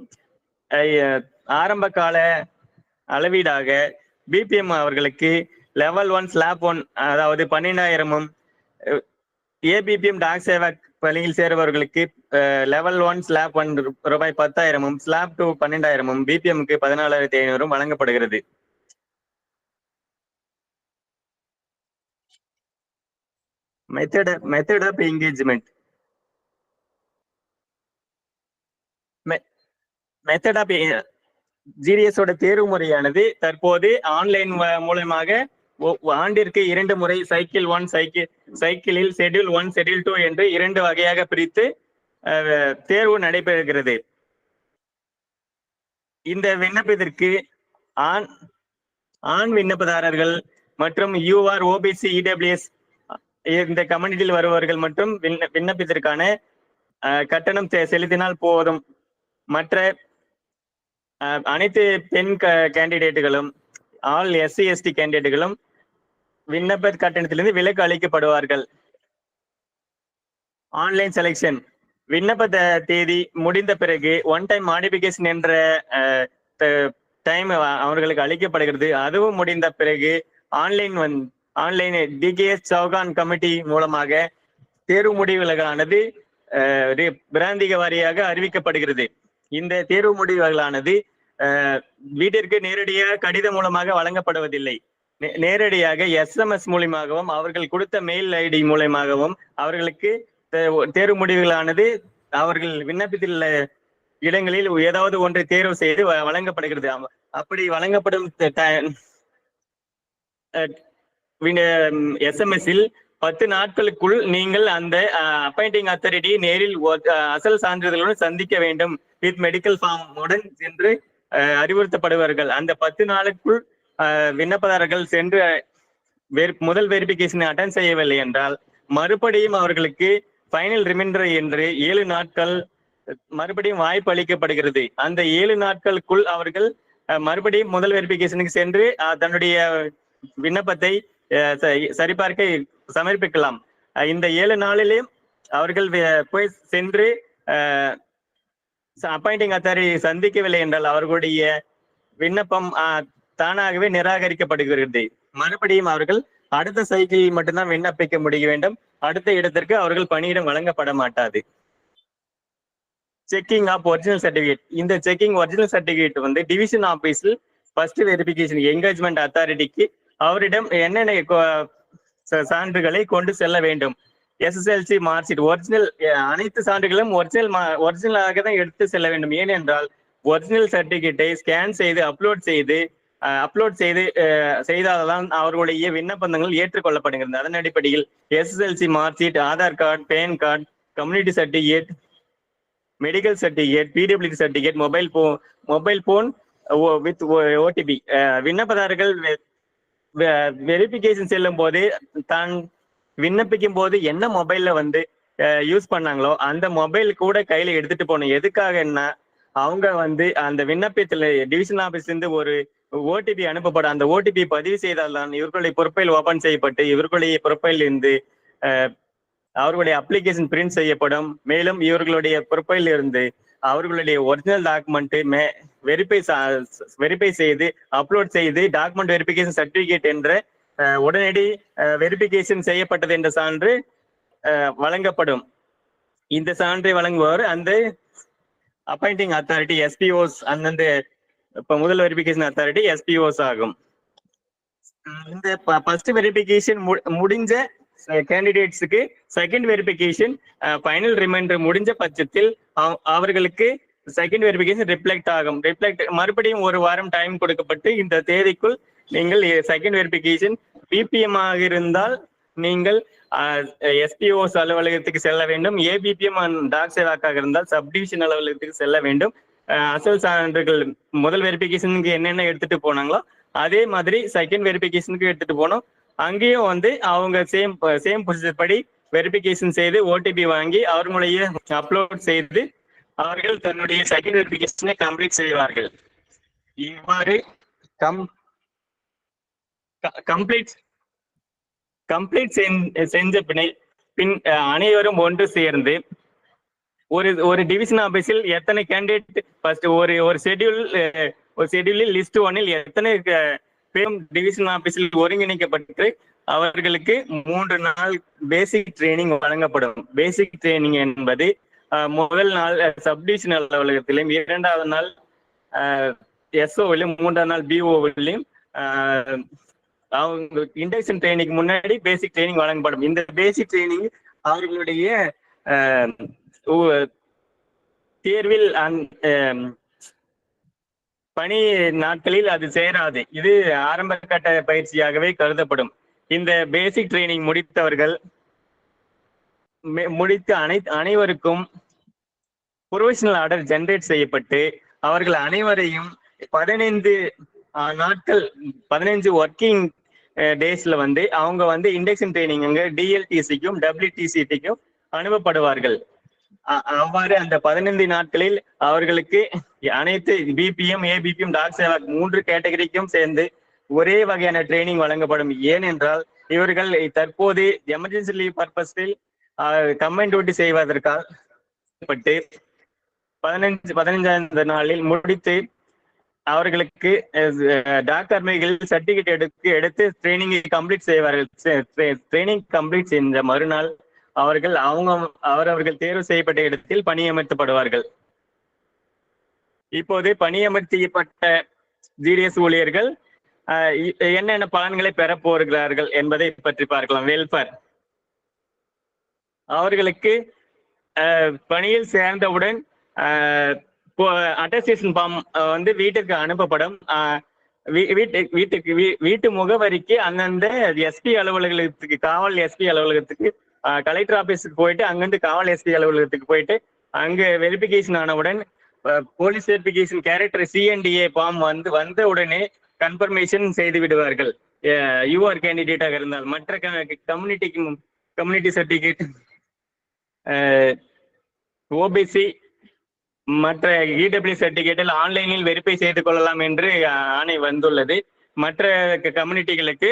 ஆரம்ப கால அளவீடாக பிபிஎம் அவர்களுக்கு லெவல் 1 ஸ்லாப் 1 அதாவது 12,000-ம், ஏபிபிஎம் டாக் சேவா பணியில் சேருபவர்களுக்கு லெவல் 1 ஸ்லாப் 1 ரூபாய் 10,000-ம், ஸ்லாப் 2 12,000-ம், பிபிஎம்க்கு 14,500-ம் வழங்கப்படுகிறது. Method of engagement. Method of GDS தேர்வு முறையானது தற்போது ஆன்லைன் மூலமாக ஆண்டிற்கு 2 முறை சைக்கிள் 1 சைக்கிளில் ஷெட்யூல் 1 ஷெட்யூல் 2 என்று 2 வகையாக பிரித்து தேர்வு நடைபெறுகிறது. இந்த விண்ணப்பத்திற்கு ஆண் விண்ணப்பதாரர்கள் மற்றும் யூஆர், ஓபிசி, இடபிள்யூஎஸ் இந்த கம்யூனிட்டியில் வருபவர்கள் மற்றும் விண்ணப்பத்திற்கான கட்டணம் செலுத்தினால் போதும். மற்ற அனைத்து பெண் கேண்டிடேட்டுகளும், ஆல் எஸ்சி எஸ்டி கேண்டிடேட்டுகளும் விண்ணப்ப கட்டணத்திலிருந்து விலக்கு அளிக்கப்படுவார்கள். ஆன்லைன் செலெக்ஷன், விண்ணப்ப தேதி முடிந்த பிறகு ஒன் டைம் மாடிஃபிகேஷன் என்ற டைம் அவர்களுக்கு அளிக்கப்படுகிறது. அதுவும் முடிந்த பிறகு ஆன்லைன் டிகேஎஸ் சௌகான் கமிட்டி மூலமாக தேர்வு முடிவுகளானது பிராந்திக வாரியாக அறிவிக்கப்படுகிறது. இந்த தேர்வு முடிவுகளானது வீட்டிற்கு நேரடியாக கடிதம் மூலமாக வழங்கப்படுவதில்லை. நேரடியாக SMS மூலமாகவும் அவர்கள் கொடுத்த மெயில் ஐடி மூலமாகவும் அவர்களுக்கு தேர்வு முடிவுகளானது அவர்கள் விண்ணப்பத்தில் இடங்களில் ஏதாவது ஒன்றை தேர்வு செய்து வழங்கப்படுகிறது. அப்படி வழங்கப்படும் SMS-இல் 10 நாட்களுக்குள் நீங்கள் அந்த அப்பாயிண்டிங் அத்தாரிட்டி நேரில் அசல் சான்றிதழுடன் சந்திக்க வேண்டும் வித் மெடிக்கல் ஃபார்முடன் என்று அறிவுறுத்தப்படுவார்கள். அந்த 10 நாளுக்குள் விண்ணப்பதாரர்கள் சென்று முதல் வெரிபிகேஷனை அட்டன் செய்யவில்லை என்றால் மறுபடியும் அவர்களுக்கு ஃபைனல் ரிமைண்டர் என்று 7 நாட்கள் மறுபடியும் வாய்ப்பு அளிக்கப்படுகிறது. அந்த 7 நாட்களுக்குள் அவர்கள் மறுபடியும் முதல் வெரிபிகேஷனுக்கு சென்று தன்னுடைய விண்ணப்பத்தை சரிபார்க்க சமர்ப்பிக்கலாம். இந்த 7 நாளிலும் அவர்கள் போய் சென்று அப்பாயிண்டிங் அத்தாரிட்டி சந்திக்கவில்லை என்றால் அவர்களுடைய விண்ணப்பம் தானாகவே நிராகரிக்கப்படுகிறது. மறுபடியும் அவர்கள் அடுத்த சைக்கிளில் மட்டும்தான் விண்ணப்பிக்க முடிய வேண்டும். அடுத்த இடத்திற்கு அவர்கள் பணியிடம் வழங்கப்பட மாட்டாது. Checking of original certificate. இந்த செக்கிங் ஒரிஜினல் சர்டிபிகேட் வந்து டிவிஷன் ஆபீஸில் ஃபர்ஸ்ட் வெரிபிகேஷன் என்கேஜ்மெண்ட் அத்தாரிட்டிக்கு அவரிடம் என்னென்ன சான்றுகளை கொண்டு செல்ல வேண்டும். SSLC மார்க் ஷீட் ஒரிஜினல், அனைத்து சான்றுகளும் ஒரிஜினலாக தான் எடுத்து செல்ல வேண்டும். ஏனென்றால் ஒரிஜினல் சர்டிபிகேட்டை ஸ்கேன் செய்து அப்லோட் செய்தால்தான் அவர்களுடைய விண்ணப்பங்கள் ஏற்றுக்கொள்ளப்படுகிறது. அதன் அடிப்படையில் SSLC mark sheet, Aadhaar card, PAN card, community certificate, medical certificate, PWD certificate, mobile phone with OTP. விண்ணப்பதாரர்கள் வெரிபிகேஷன் செல்லும் போது தான் விண்ணப்பிக்கும் போது என்ன மொபைல்ல வந்து யூஸ் பண்ணாங்களோ அந்த மொபைல் கூட கையில எடுத்துட்டு போகணும். எதுக்காக என்ன, அவங்க வந்து அந்த விண்ணப்பத்துல டிவிஷன் ஆபீஸ்ல இருந்து ஒரு OTP அனுப்பப்படும். அந்த OTP பதிவு செய்தால்தான் இவர்களுடைய ப்ரொஃபைல் ஓபன் செய்யப்பட்டு இவர்களுடைய ப்ரொஃபைல் இருந்து அவர்களுடைய அப்ளிகேஷன் பிரிண்ட் செய்யப்படும். மேலும் இவர்களுடைய ப்ரொஃபைல் இருந்து அவர்களுடைய ஒரிஜினல் டாக்குமெண்ட் வெரிஃபை செய்து அப்லோட் செய்து டாக்குமெண்ட் வெரிஃபிகேஷன் சர்டிபிகேட் என்ற உடனடி வெரிஃபிகேஷன் செய்யப்பட்டது என்ற சான்று வழங்கப்படும். இந்த சான்றை வழங்குவார் அந்த அப்பாயிண்டிங் அத்தாரிட்டி SPOs. அந்தந்த முதல் வெரிஃபிகேஷன் அத்தாரிட்டி SPOs ஆகும். இந்த ஃபர்ஸ்ட் வெரிஃபிகேஷன் முடிஞ்ச கேண்டிடேட்ஸுக்கு செகண்ட் வெரிஃபிகேஷன் ஃபைனல் ரிமைண்டர் முடிஞ்ச பட்சத்தில் அவர்களுக்கு செகண்ட் வெரிஃபிகேஷன் ரிஃப்ளெக்ட் ஆகும். மறுபடியும் ஒரு வாரம் டைம் கொடுக்கப்பட்டு இந்த தேதிக்குள் நீங்கள் செகண்ட் வெரிஃபிகேஷன் BPM ஆக இருந்தால் நீங்கள் SPOs அலுவலகத்துக்கு செல்ல வேண்டும். ABPM டாக் சேவாக்காக இருந்தால் சப்டிவிஷன் அலுவலகத்துக்கு செல்ல வேண்டும். அசல் சான்றுகள் முதல் வெரிஃபிகேஷனுக்கு என்னென்ன எடுத்துட்டு போனாங்களோ அதே மாதிரி செகண்ட் வெரிஃபிகேஷனுக்கு எடுத்துட்டு போனோம். அங்கேயும் வந்து அவங்க சேம் ப்ரொசீஜர் படி வெரிஃபிகேஷன் செய்து OTP வாங்கி அவர்களுடைய அப்லோட் செய்து அவர்கள் தன்னுடைய செகண்ட் வெரிஃபிகேஷனை கம்ப்ளீட் செய்வார்கள். இவ்வாறு கம்ப்ளீட் செஞ்ச பின் அனைவரும் ஒன்று சேர்ந்து ஒரு டிவிஷன் ஆபீஸில் எத்தனை கேண்டிடேட் ஃபர்ஸ்ட் ஒரு ஷெட்யூலில் லிஸ்ட் 1-இல் எத்தனை பேரும் டிவிஷன் ஆபீஸில் ஒருங்கிணைக்கப்பட்டு அவர்களுக்கு 3 நாள் பேசிக் ட்ரைனிங் வழங்கப்படும். பேசிக் ட்ரைனிங் என்பது முதல் நாள் சப்டிவிஷன் அலுவலகத்திலும், 2வது நாள் SO-விலும், 3வது நாள் BO-விலும் அவங்க இண்டக்ஷன் ட்ரைனிங் முன்னாடி பேசிக் ட்ரைனிங் வழங்கப்படும். இந்த பேசிக் ட்ரைனிங் அவர்களுடைய தேர்வில் பணி நாட்களில் அது சேராது. இது ஆரம்ப கட்ட பயிற்சியாகவே கருதப்படும். இந்த பேசிக் ட்ரைனிங் முடித்த அனைவருக்கும் ப்ரொவிஷனல் ஆர்டர் ஜெனரேட் செய்யப்பட்டு அவர்கள் அனைவரையும் 15 நாட்கள் 15 ஒர்க்கிங் டேஸ்ல வந்து அவங்க வந்து இண்டக்ஷன் ட்ரைனிங் DLTCக்கும் WTCTக்கும் அனுப்பப்படுவார்கள். அவ்வாறு அந்த 15 நாட்களில் அவர்களுக்கு அனைத்து BPM, ABPM, டாக் சேவா 3 கேட்டகரிக்கும் சேர்ந்து ஒரே வகையான ட்ரைனிங் வழங்கப்படும். ஏனென்றால் இவர்கள் தற்போது எமர்ஜென்சி லீவ் பர்பஸில் கம்பைன் டியூட்டி செய்வதற்கால் பதினைஞ்சாவது நாளில் முடித்து அவர்களுக்கு டாக்டர்கள் சர்டிபிகேட் எடுத்து ட்ரைனிங் கம்ப்ளீட் செய்வார்கள். ட்ரைனிங் கம்ப்ளீட் செய்த மறுநாள் அவர்கள் தேர்வு செய்யப்பட்ட இடத்தில் பணியமர்த்தப்படுவார்கள். இப்போது பணியமர்த்தியப்பட்ட ஜிடிஎஸ் ஊழியர்கள் என்னென்ன பலன்களை பெற போகிறார்கள் என்பதை பற்றி பார்க்கலாம். வெல்ஃபேர், அவர்களுக்கு பணியில் சேர்ந்தவுடன் அட்டஸ்டேஷன் ஃபார்ம் வந்து வீட்டுக்கு அனுப்பப்படும். வீட்டு முகவரிக்கு அந்தந்த எஸ்பி அலுவலகத்துக்கு, காவல் எஸ்பி அலுவலகத்துக்கு, கலெக்டர் ஆபீஸுக்கு போயிட்டு அங்கிருந்து காவல் எஸ்பி அலுவலகத்துக்கு போயிட்டு அங்க வெரிபிகேஷன் ஆனவுடன் police verification character CNDA form வந்த உடனே கன்ஃபர்மேஷன் செய்து விடுவார்கள். யூஆர் கேண்டிடேட்டாக இருந்தால். மற்ற கம்யூனிட்டி சர்டிபிகேட், ஓபிசி மற்ற இடபிள்யூ சர்டிபிகேட்டில் ஆன்லைனில் வெரிஃபை செய்து கொள்ளலாம் என்று ஆணை வந்துள்ளது. மற்ற கம்யூனிட்டிகளுக்கு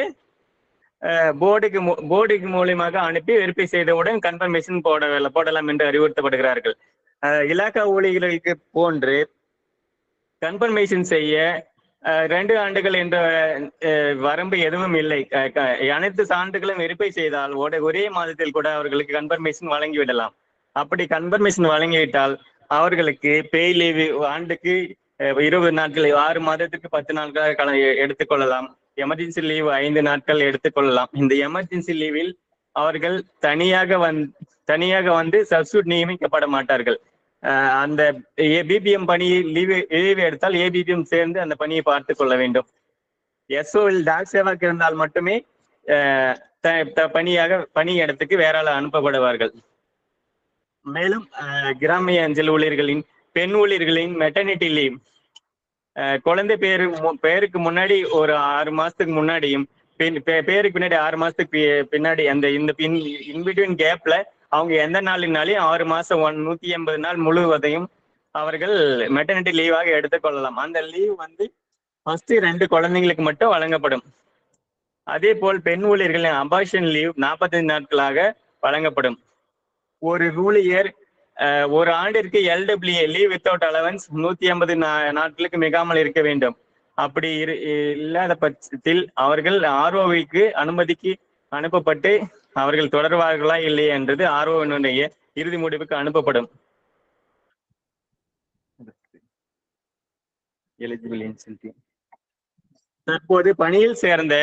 போர்டுக்கு மூலியமாக அனுப்பி வெரிஃபை செய்தவுடன் கன்ஃபர்மேஷன் போடலாம் என்று அறிவுறுத்தப்படுகிறார்கள். இலாக்கா ஊழியர்களுக்கு போன்று கன்ஃபர்மேஷன் செய்ய 2 ஆண்டுகள் என்ற வரம்பு எதுவும் இல்லை. அனைத்து சான்றுகளும் வெரிஃபை செய்தால் ஒரே மாதத்தில் கூட அவர்களுக்கு கன்ஃபர்மேஷன் வழங்கிவிடலாம். அப்படி கன்ஃபர்மேஷன் வழங்கிவிட்டால் அவர்களுக்கு பேய் லீவு ஆண்டுக்கு 20 நாட்கள், 6 மாதத்துக்கு 10 நாட்கள் எடுத்துக்கொள்ளலாம். எமர்ஜென்சி லீவ் 5 நாட்கள் எடுத்துக்கொள்ளலாம். இந்த எமர்ஜென்சி லீவில் அவர்கள் தனியாக வந்து சப்ஸ்டியூட் நியமிக்கப்பட மாட்டார்கள். அந்த பிபிஎம் பணி லீவு எடுத்தால் ஏபிபிஎம் சேர்ந்து அந்த பணியை பார்த்து கொள்ள வேண்டும். எஸ்ஓவில் டாக் சேவாக்கு இருந்தால் மட்டுமே பணி இடத்துக்கு வேற ஆள் அனுப்பப்படுவார்கள். மேலும் கிராமிய அஞ்சல் ஊழியர்களின், பெண் ஊழியர்களின் மெட்டர்னிட்டி லீவ், குழந்தை பேருக்கு முன்னாடி ஒரு 6 மாசத்துக்கு முன்னாடியும் பேருக்கு பின்னாடி 6 மாசத்துக்கு பின்னாடி அந்த இன்பிட்வீன் கேப்ல அவங்க எந்த நாளினாலையும் 6 மாசம் 180 நாள் முழுவதையும் அவர்கள் மெட்டர்னிட்டி லீவாக எடுத்துக்கொள்ளலாம். அந்த லீவ் வந்து ஃபர்ஸ்ட் 2 குழந்தைங்களுக்கு மட்டும் வழங்கப்படும். அதே போல் பெண் ஊழியர்களின் அபார்ஷன் லீவ் 45 நாட்களாக வழங்கப்படும். ஒரு ஊழியர் ஒரு ஆண்டிற்கு எல்டபிள்யூஏ லீவ் வித்தவுட் அலவன்ஸ் 180 நாட்களுக்கு மிகாமல் இருக்க வேண்டும். அப்படி இல்லாத பட்சத்தில் அவர்கள் ஆர்ஓவிக்கு அனுமதிக்கு அனுப்பப்பட்டு அவர்கள் தொடர்வார்களா இல்லையா என்றது ஆர்ஓவினுடைய இறுதி முடிவுக்கு அனுப்பப்படும். Eligible incentive. தற்போது பணியில் சேர்ந்த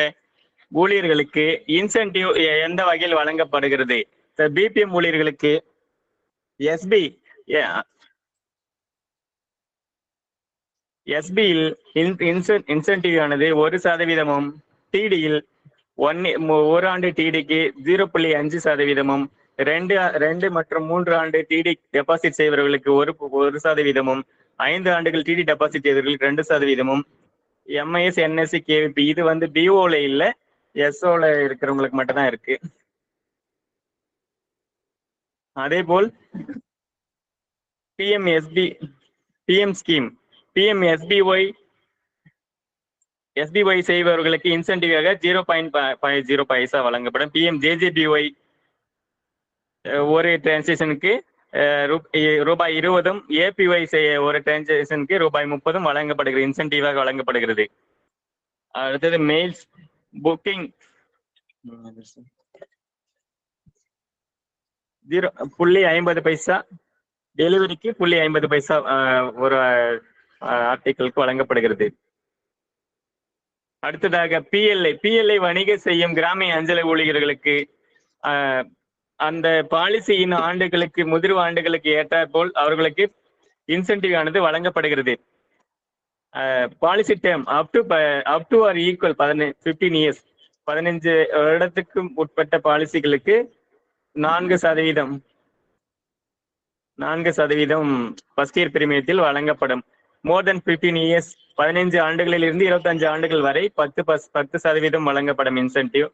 ஊழியர்களுக்கு இன்சென்டிவ் எந்த வகையில் வழங்கப்படுகிறது? பிபிஎம் ஊழியர்களுக்கு எஸ்பியில் இன்சென்டிவ் ஆனது 1%, டிடியில் 1 ஆண்டு டிடிக்கு 0.5%, 2 மற்றும் 3 ஆண்டு டிடி டெபாசிட் செய்பவர்களுக்கு 1%, 5 ஆண்டுகள் டிடி டெபாசிட் செய்தவர்களுக்கு 2%, எம்ஐஎஸ், என்எஸ்சி, கேவிபி இது வந்து பிஓல இல்ல, எஸ்ஓல இருக்கிறவங்களுக்கு மட்டும் தான் இருக்கு. அதே போல் பிஎம் ஸ்கீம், பிஎம் எஸ்பிஒய் செய்பவர்களுக்கு இன்சென்டிவாக 0.50 பைசா வழங்கப்படும். பிஎம் ஜேஜேபிஒய் ஒரு டிரான்சாக்ஷனுக்கு ரூபாய் 20, ஏபிஒய் ஒரு டிரான்சாக்ஷனுக்கு ரூபாய் 30 வழங்கப்படுகிறது, இன்சென்டிவாக வழங்கப்படுகிறது. அடுத்தது மெயில்ஸ் புக்கிங் 0.50 பைசா, டெலிவரிக்கு 0.50 பைசா ஒரு ஆர்டிக்கிளுக்கு வழங்கப்படுகிறது. அடுத்ததாக பிஎல்ஐ வணிக செய்யும் கிராமிய அஞ்சல் ஊழியர்களுக்கு அந்த பாலிசியின் ஆண்டுகளுக்கு, முதிர்வு ஆண்டுகளுக்கு ஏற்றாற்போல் அவர்களுக்கு இன்சென்டிவ் ஆனது வழங்கப்படுகிறது. Policy term up to or equal 15 years, 15 வருடத்துக்கு உட்பட்ட பாலிசிகளுக்கு 4% ஃபர்ஸ்ட் இயர் பிரீமியத்தில் வழங்கப்படும். மோர் தென் 15 இயர்ஸ், 15 ஆண்டுகளில் இருந்து 25 ஆண்டுகள் வரை 10% வழங்கப்படும் இன்சென்டிவ்.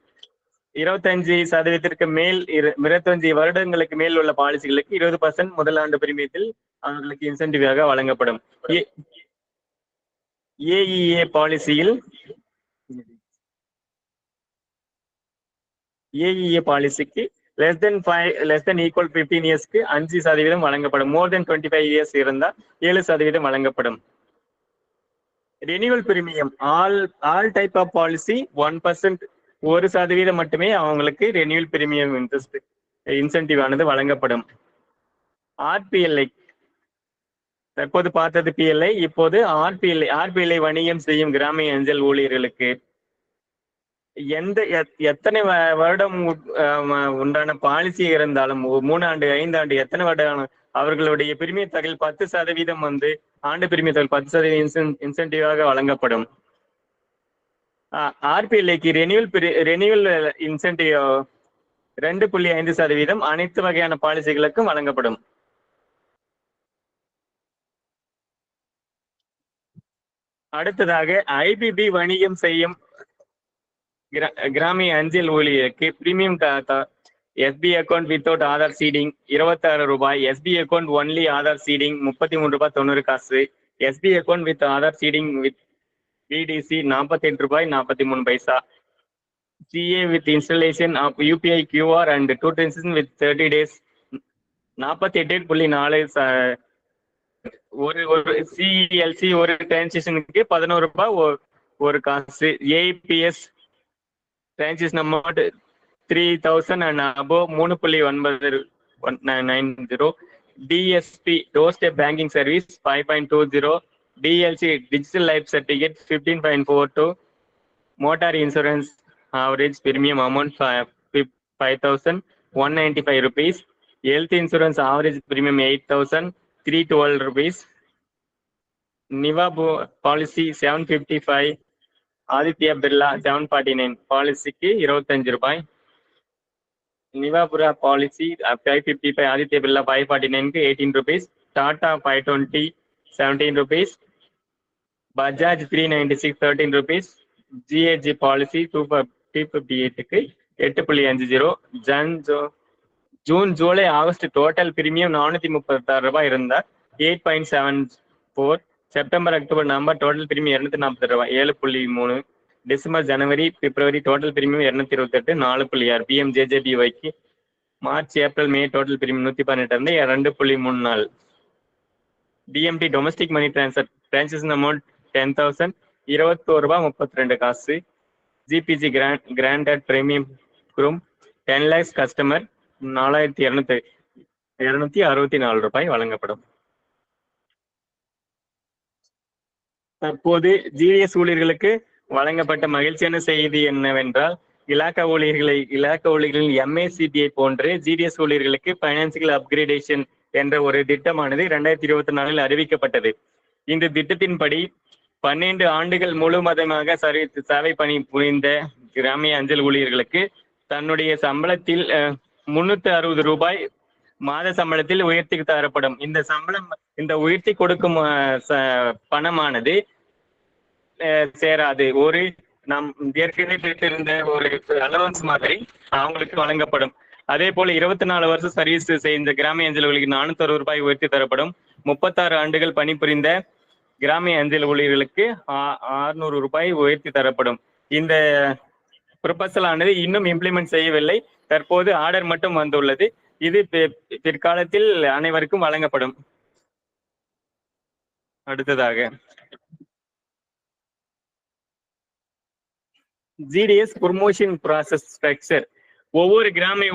25% மேல் 25 வருடங்களுக்கு மேல் உள்ள பாலிசிகளுக்கு 20% முதல் ஆண்டு பிரீமியத்தில் அவர்களுக்கு இன்சென்டிவாக வழங்கப்படும். ஏஇஏ பாலிசிக்கு less than equal 15 இயர்ஸ்க்கு 5% வழங்கப்படும். மோர் தென் 25 இயர்ஸ் இருந்தா 7% வழங்கப்படும். Renewal premium all type of policy 1%, 1% மட்டுமே அவங்களுக்கு ரெனியூவல் பிரீமியம் இன்சென்டிவ் ஆனது வழங்கப்படும். ஆர்பிஎல்ஐ தற்போது பார்த்தது பிஎல்ஐ, இப்போது ஆர்பிஎல்ஐ வணிகம் செய்யும் கிராமிய அஞ்சல் ஊழியர்களுக்கு எத்தனை வருடம் உண்டான பாலிசி இருந்தாலும் 3 ஆண்டு 5 ஆண்டு எத்தனை வருடம் அவர்களுடைய பிரீமிய தொகை 10% ஆண்டு பிரீமிய தொகை 10% இன்சென்டிவாக வழங்கப்படும். ஆர்பிஎல்ஐக்கு ரெனியூவல் இன்சென்டிவ் 2.5% அனைத்து வகையான பாலிசிகளுக்கும் வழங்கப்படும். அடுத்ததாக ஐபிபி வணிகம் செய்யும் கிராமிய அஞ்சல் ஊழியருக்கு premium SB account without Aadhaar seeding 26 ரூபாய், SB account only Aadhaar seeding 33 ரூபாய் 90 SB account with Aadhaar seeding with PDC 48 ரூபாய் 43 CA with installation of UPI QR and 2 transaction with 30 days 48.4 ஒரு சிஎல்சி ஒரு டிரான்சாக்ஷனுக்கு 11 ரூபாய் ஒரு காசு. ABS transaction amount 3000 and above 3.90. DSP door step banking service 5.20. DLC digital life certificate 15.42. Motor insurance average premium amount 5,195 rupees. Health insurance average premium 8,312 rupees. நிவா policy 755, Aditya Birla 749 பாலிசிக்கு 25 ரூபாய். நிவாபுரா policy 555, Aditya Birla 549க்கு 18 rupees. Tata 520 17 rupees. Bajaj 396 13 rupees. GAG policy 258க்கு 8.50. June July August total premium 436 ரூபாய் இருந்தார் 8.74. September October November total premium 240 ரூபாய் 7.3. December January February total premium 228 4.6. பிஎம்ஜேஜேபிஒய்க்கு March April May total premium 118 இருந்து 2.34. DMT domestic money transfer transaction amount 10,000 21 ரூபாய் 32. ஜிபிஜி granted premium குரூம் 10 lakhs customer 4,264 ரூபாய் வழங்கப்படும். தற்போது ஜிடிஎஸ் ஊழியர்களுக்கு வழங்கப்பட்ட மகிழ்ச்சியான செய்தி என்னவென்றால், இலாக்கா ஊழியர்களின் எம்ஏசிபிஐ போன்று ஜிடிஎஸ் ஊழியர்களுக்கு பைனான்சியல் அப்கிரேடேஷன் என்ற ஒரு திட்டமானது 2024 அறிவிக்கப்பட்டது. இந்த திட்டத்தின்படி 12 ஆண்டுகள் முழுவதுமாக சேவை பணி புரிந்த கிராமிய அஞ்சல் ஊழியர்களுக்கு தன்னுடைய சம்பளத்தில் 360 ரூபாய் மாத சம்பளத்தில் உயர்த்தி தரப்படும். இந்த உயர்த்தி கொடுக்கும் பணமானது சேராது. ஒரு நாம் ஏற்கனவே பெற்றிருந்த ஒரு அலவன்ஸ் மாதிரி அவங்களுக்கு வழங்கப்படும். அதே போல 24 வருஷம் சர்வீஸ் செய்த கிராமிய அஞ்சல் ஊழியர்களுக்கு 460 ரூபாய் உயர்த்தி தரப்படும். 36 ஆண்டுகள் பணிபுரிந்த கிராமிய அஞ்சல் ஊழியர்களுக்கு 600 ரூபாய் உயர்த்தி தரப்படும். இந்த ப்ரொபோசல் ஆனது இன்னும் இம்ப்ளிமெண்ட் செய்யவில்லை. தற்போது ஆர்டர் மட்டும் வந்துள்ளது. இது பிற்காலத்தில் அனைவருக்கும் வழங்கப்படும். அடுத்ததாக ஜிடிஎஸ் ப்ரொமோஷன் ப்ராசஸ் ஸ்ட்ரக்சர். ஒவ்வொரு கிராமிய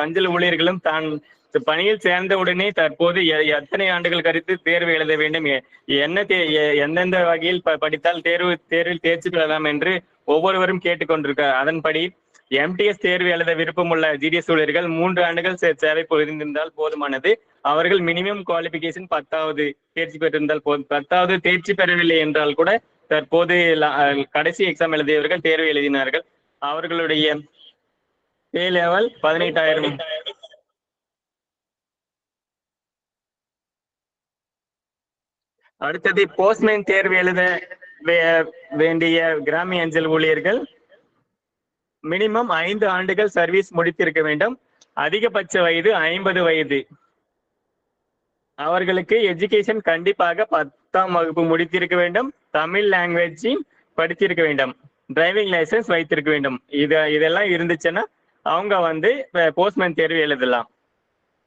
அஞ்சல் ஊழியர்களும் தான் பணியில் சேர்ந்தவுடனே தற்போது எத்தனை ஆண்டுகள் கழித்து தேர்வு எழுத வேண்டும், எந்தெந்த வகையில் படித்தால் தேர்வில் தேர்ச்சி பெறலாம் என்று ஒவ்வொருவரும் கேட்டுக்கொண்டிருக்கிறார். அதன்படி எம்டிஎஸ் தேர்வு எழுத விருப்பமுள்ள ஜிடிஎஸ் ஊழியர்கள் 3 ஆண்டுகள் சேவை புரிந்திருந்தால் போதுமானது. அவர்கள் மினிமம் குவாலிபிகேஷன் 10வது தேர்ச்சி பெற்றிருந்தால் போதும். 10வது தேர்ச்சி பெறவில்லை என்றால் கூட தற்போது கடைசி எக்ஸாம் எழுதியவர்கள் தேர்வு எழுதினார்கள். அவர்களுடைய பே லெவல் 18,000. அடுத்தது போஸ்ட்மேன் தேர்வு எழுத வேண்டிய கிராமிய அஞ்சல் ஊழியர்கள் மினிமம் 5 ஆண்டுகள் சர்வீஸ் முடித்திருக்க வேண்டும். அதிகபட்ச வயது 50 வயது. அவர்களுக்கு எஜுகேஷன் கண்டிப்பாக 10ஆம் வகுப்பு முடித்திருக்க வேண்டும். தமிழ் லாங்குவேஜ் படித்திருக்க வேண்டும். டிரைவிங் லைசன்ஸ் வைத்திருக்க வேண்டும். இதெல்லாம் இருந்துச்சுன்னா அவங்க வந்து போஸ்ட்மேன் தேர்வு எழுதலாம்.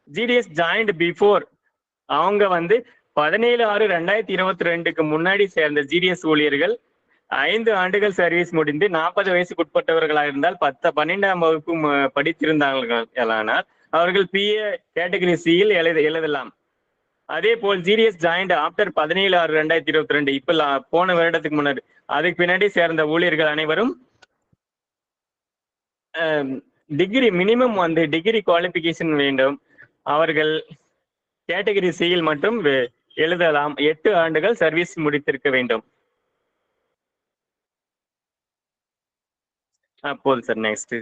ஜிடிஎஸ் ஜாயின்ட் பிஃபோர், அவங்க வந்து 17/6/2022 முன்னாடி சேர்ந்த ஜிடிஎஸ் ஊழியர்கள் 5 ஆண்டுகள் சர்வீஸ் முடிந்து 40 வயசுக்கு உட்பட்டவர்களாக இருந்தால் 12ஆம் வகுப்பு படித்திருந்தார்களானால் அவர்கள் பிஏ கேட்டகரி சியில் எழுதலாம். அதே போல் ஜிடிஎஸ் ஜாயிண்ட் ஆப்டர் 17/6/2022, இப்ப போன வருடத்துக்கு முன்னாடி அதுக்கு பின்னாடி சேர்ந்த ஊழியர்கள் அனைவரும் டிகிரி மினிமம் வந்து டிகிரி குவாலிபிகேஷன் வேண்டும். அவர்கள் கேட்டகரி சியில் மட்டும் எழுதலாம். 8 ஆண்டுகள் சர்வீஸ் முடித்திருக்க வேண்டும். அப்போது சார் நெக்ஸ்ட்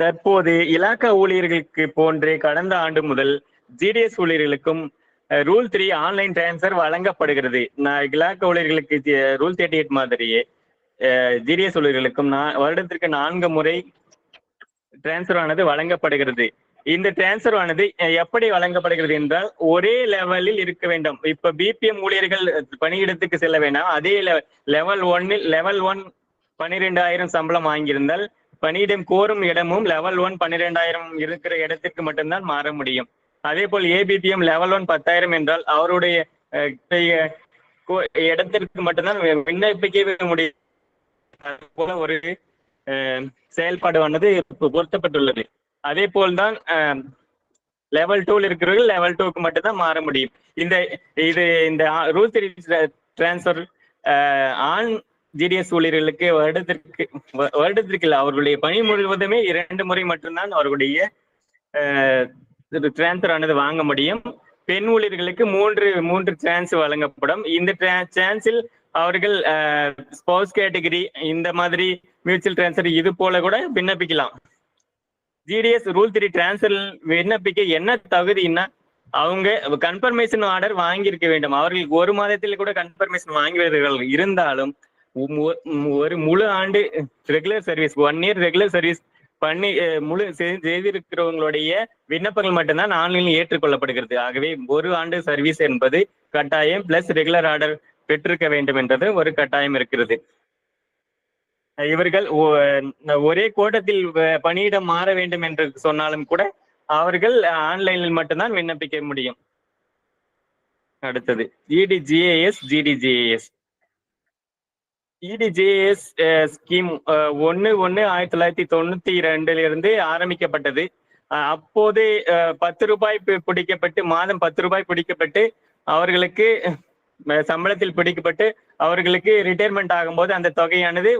தற்போது இலாக்கா ஊழியர்களுக்கு போன்றே கடந்த ஆண்டு முதல் ஜிடிஎஸ் ஊழியர்களுக்கும் ரூல் 3 ஆன்லைன் டிரான்ஸ்ஃபர் வழங்கப்படுகிறது. இலாக்கா ஊழியர்களுக்கு ரூல் 38 மாதிரியே ஜிடிஎஸ் ஊழியர்களுக்கும் வருடத்திற்கு 4 முறை டிரான்ஸ்ஃபர் ஆனது வழங்கப்படுகிறது. இந்த டிரான்ஸ்ஃபர் ஆனது எப்படி வழங்கப்படுகிறது என்றால் ஒரே லெவலில் இருக்க வேண்டும். இப்ப பிபிஎம் ஊழியர்கள் பணியிடத்துக்கு செல்ல வேண்டாம். அதே லெவல் 1 12,000 சம்பளம் வாங்கியிருந்தால் பணியிடம் கோரும் இடமும் லெவல் 1 12,000 இருக்கிற இடத்திற்கு மட்டும்தான் மாற முடியும். அதே போல் ஏபிபிஎம் லெவல் 1 10,000 என்றால் அவருடைய இடத்திற்கு மட்டும்தான் விண்ணப்பிக்கவே முடியும். போல ஒரு செயல்பாடு பொருத்தப்பட்டுள்ளது. அதே போல்தான் லெவல் 2 இருக்கிறவர்கள் லெவல் 2க்கு மட்டும்தான் மாற முடியும். இந்த ரூல் 3 டிரான்ஸ்ஃபர் ஆன் ஜிடிஎஸ் ஊழியர்களுக்கு வருடத்திற்கு அவர்களுடைய பணி முழுவதுமே 2 முறை மட்டும்தான் அவர்களுடைய டிரான்ஸ்ஃபர் ஆனது வாங்க முடியும். பெண் ஊழியர்களுக்கு 3 சான்ஸ் வழங்கப்படும். இந்த சான்ஸில் அவர்கள் ஸ்பௌஸ் கேட்டகரி இந்த மாதிரி மியூச்சுவல் டிரான்ஸ்ஃபர் இது போல கூட விண்ணப்பிக்கலாம். ஜிடிஎஸ் ரூல் 3 டிரான்ஸ்ஃபர் விண்ணப்பிக்க என்ன தகுதின்னா அவங்க கன்ஃபர்மேஷன் ஆர்டர் வாங்கியிருக்க வேண்டும். அவர்கள் 1 மாதத்தில் கூட கன்ஃபர்மேஷன் வாங்குவர்கள் இருந்தாலும் ஒரு முழு ஆண்டு regular service 1 year regular service பண்ணி முழு செய்திருக்கிறவங்களுடைய விண்ணப்பங்கள் மட்டும்தான் ஆன்லைனில் ஏற்றுக்கொள்ளப்படுகிறது. ஆகவே 1 ஆண்டு சர்வீஸ் என்பது கட்டாயம் பிளஸ் ரெகுலர் ஆர்டர் பெற்றிருக்க வேண்டும் என்றது ஒரு கட்டாயம் இருக்கிறது. இவர்கள் ஒரே கோட்டத்தில் பணியிடம் மாற வேண்டும் என்று சொன்னாலும் கூட அவர்கள் ஆன்லைனில் மட்டும்தான் விண்ணப்பிக்க முடியும். அடுத்தது இடிஜிஏஎஸ் ஜிடிஜிஏஎஸ். இடிஜிஏஎஸ் ஸ்கீம் 1/1/1992 ஆரம்பிக்கப்பட்டது. அப்போது 10 ரூபாய் பிடிக்கப்பட்டு மாதம் 10 ரூபாய் பிடிக்கப்பட்டு அவர்களுக்கு சம்பளத்தில் பிடிக்கப்பட்டு அவர்களுக்கு ரிட்டையர்மெண்ட் ஆகும்போது அந்த தொகையானது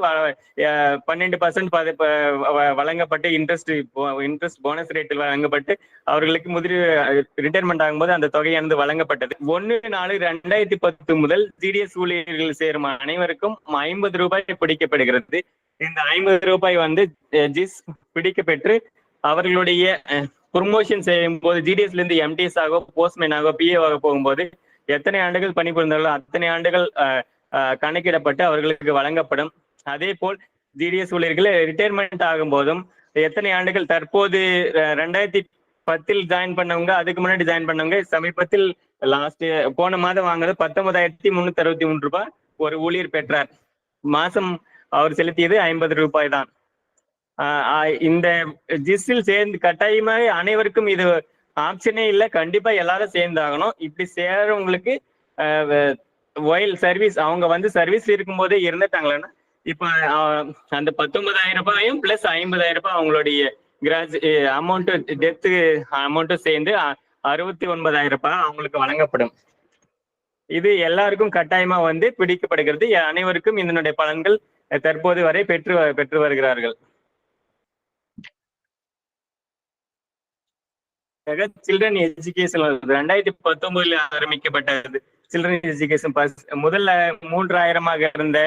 12% வழங்கப்பட்டு இன்ட்ரெஸ்ட் போனஸ் ரேட்டில் வழங்கப்பட்டு அவர்களுக்கு ரிட்டையர்மெண்ட் ஆகும்போது அந்த தொகையானது வழங்கப்பட்டது. 1/4/2010 முதல் ஜிடிஎஸ் ஊழியர்கள் சேரும் அனைவருக்கும் 50 ரூபாய் பிடிக்கப்படுகிறது. இந்த 50 ரூபாய் ஜிஸ் பிடிக்கப்பெற்று அவர்களுடைய ப்ரொமோஷன் செய்யும் போது ஜிடிஎஸ்ல இருந்து எம்டிஎஸ் ஆகோ போஸ்ட்மேன் ஆகோ பிஏ ஆக போகும்போது எத்தனை ஆண்டுகள் பணிபுரிந்தார்களோ அத்தனை ஆண்டுகள் கணக்கிடப்பட்டு அவர்களுக்கு வழங்கப்படும். அதே போல் ஜிடிஎஸ் ஊழியர்கள் ரிட்டையர்மெண்ட் ஆகும் போதும் எத்தனை ஆண்டுகள் தற்போது 2010 ஜாயின் பண்ணவங்க அதுக்கு முன்னாடி ஜாயின் பண்ணவங்க சமீபத்தில் போன மாதம் வாங்குறது 19,363 ரூபாய் ஒரு ஊழியர் பெற்றார். மாசம் அவர் செலுத்தியது 50 ரூபாய் தான். இந்த ஜிஸ்டில் சேர்ந்து கட்டாயமாக அனைவருக்கும் இது ஆப்ஷனே இல்லை, கண்டிப்பா எல்லாரும் சேர்ந்தாகணும். இப்படி சேரவங்களுக்கு ஒயில் சர்வீஸ் அவங்க சர்வீஸ் இருக்கும் போதே இருந்துட்டாங்களன்னா இப்ப அந்த 19,000 ரூபாயும் பிளஸ் 50,000 ரூபாய் அவங்களுடைய அமௌண்ட் டெத்து அமௌண்ட்டும் சேர்ந்து 69,000 ரூபாய் அவங்களுக்கு வழங்கப்படும். இது எல்லாருக்கும் கட்டாயமா பிடிக்கப்படுகிறது. அனைவருக்கும் இதனுடைய பலன்கள் தற்போது வரை பெற்று வருகிறார்கள். சில்ட்ரன் எஜுகேஷன் 2019 ஆரம்பிக்கப்பட்டது. சில்ட்ரன் எஜுகேஷன் முதல்ல 3,000 இருந்த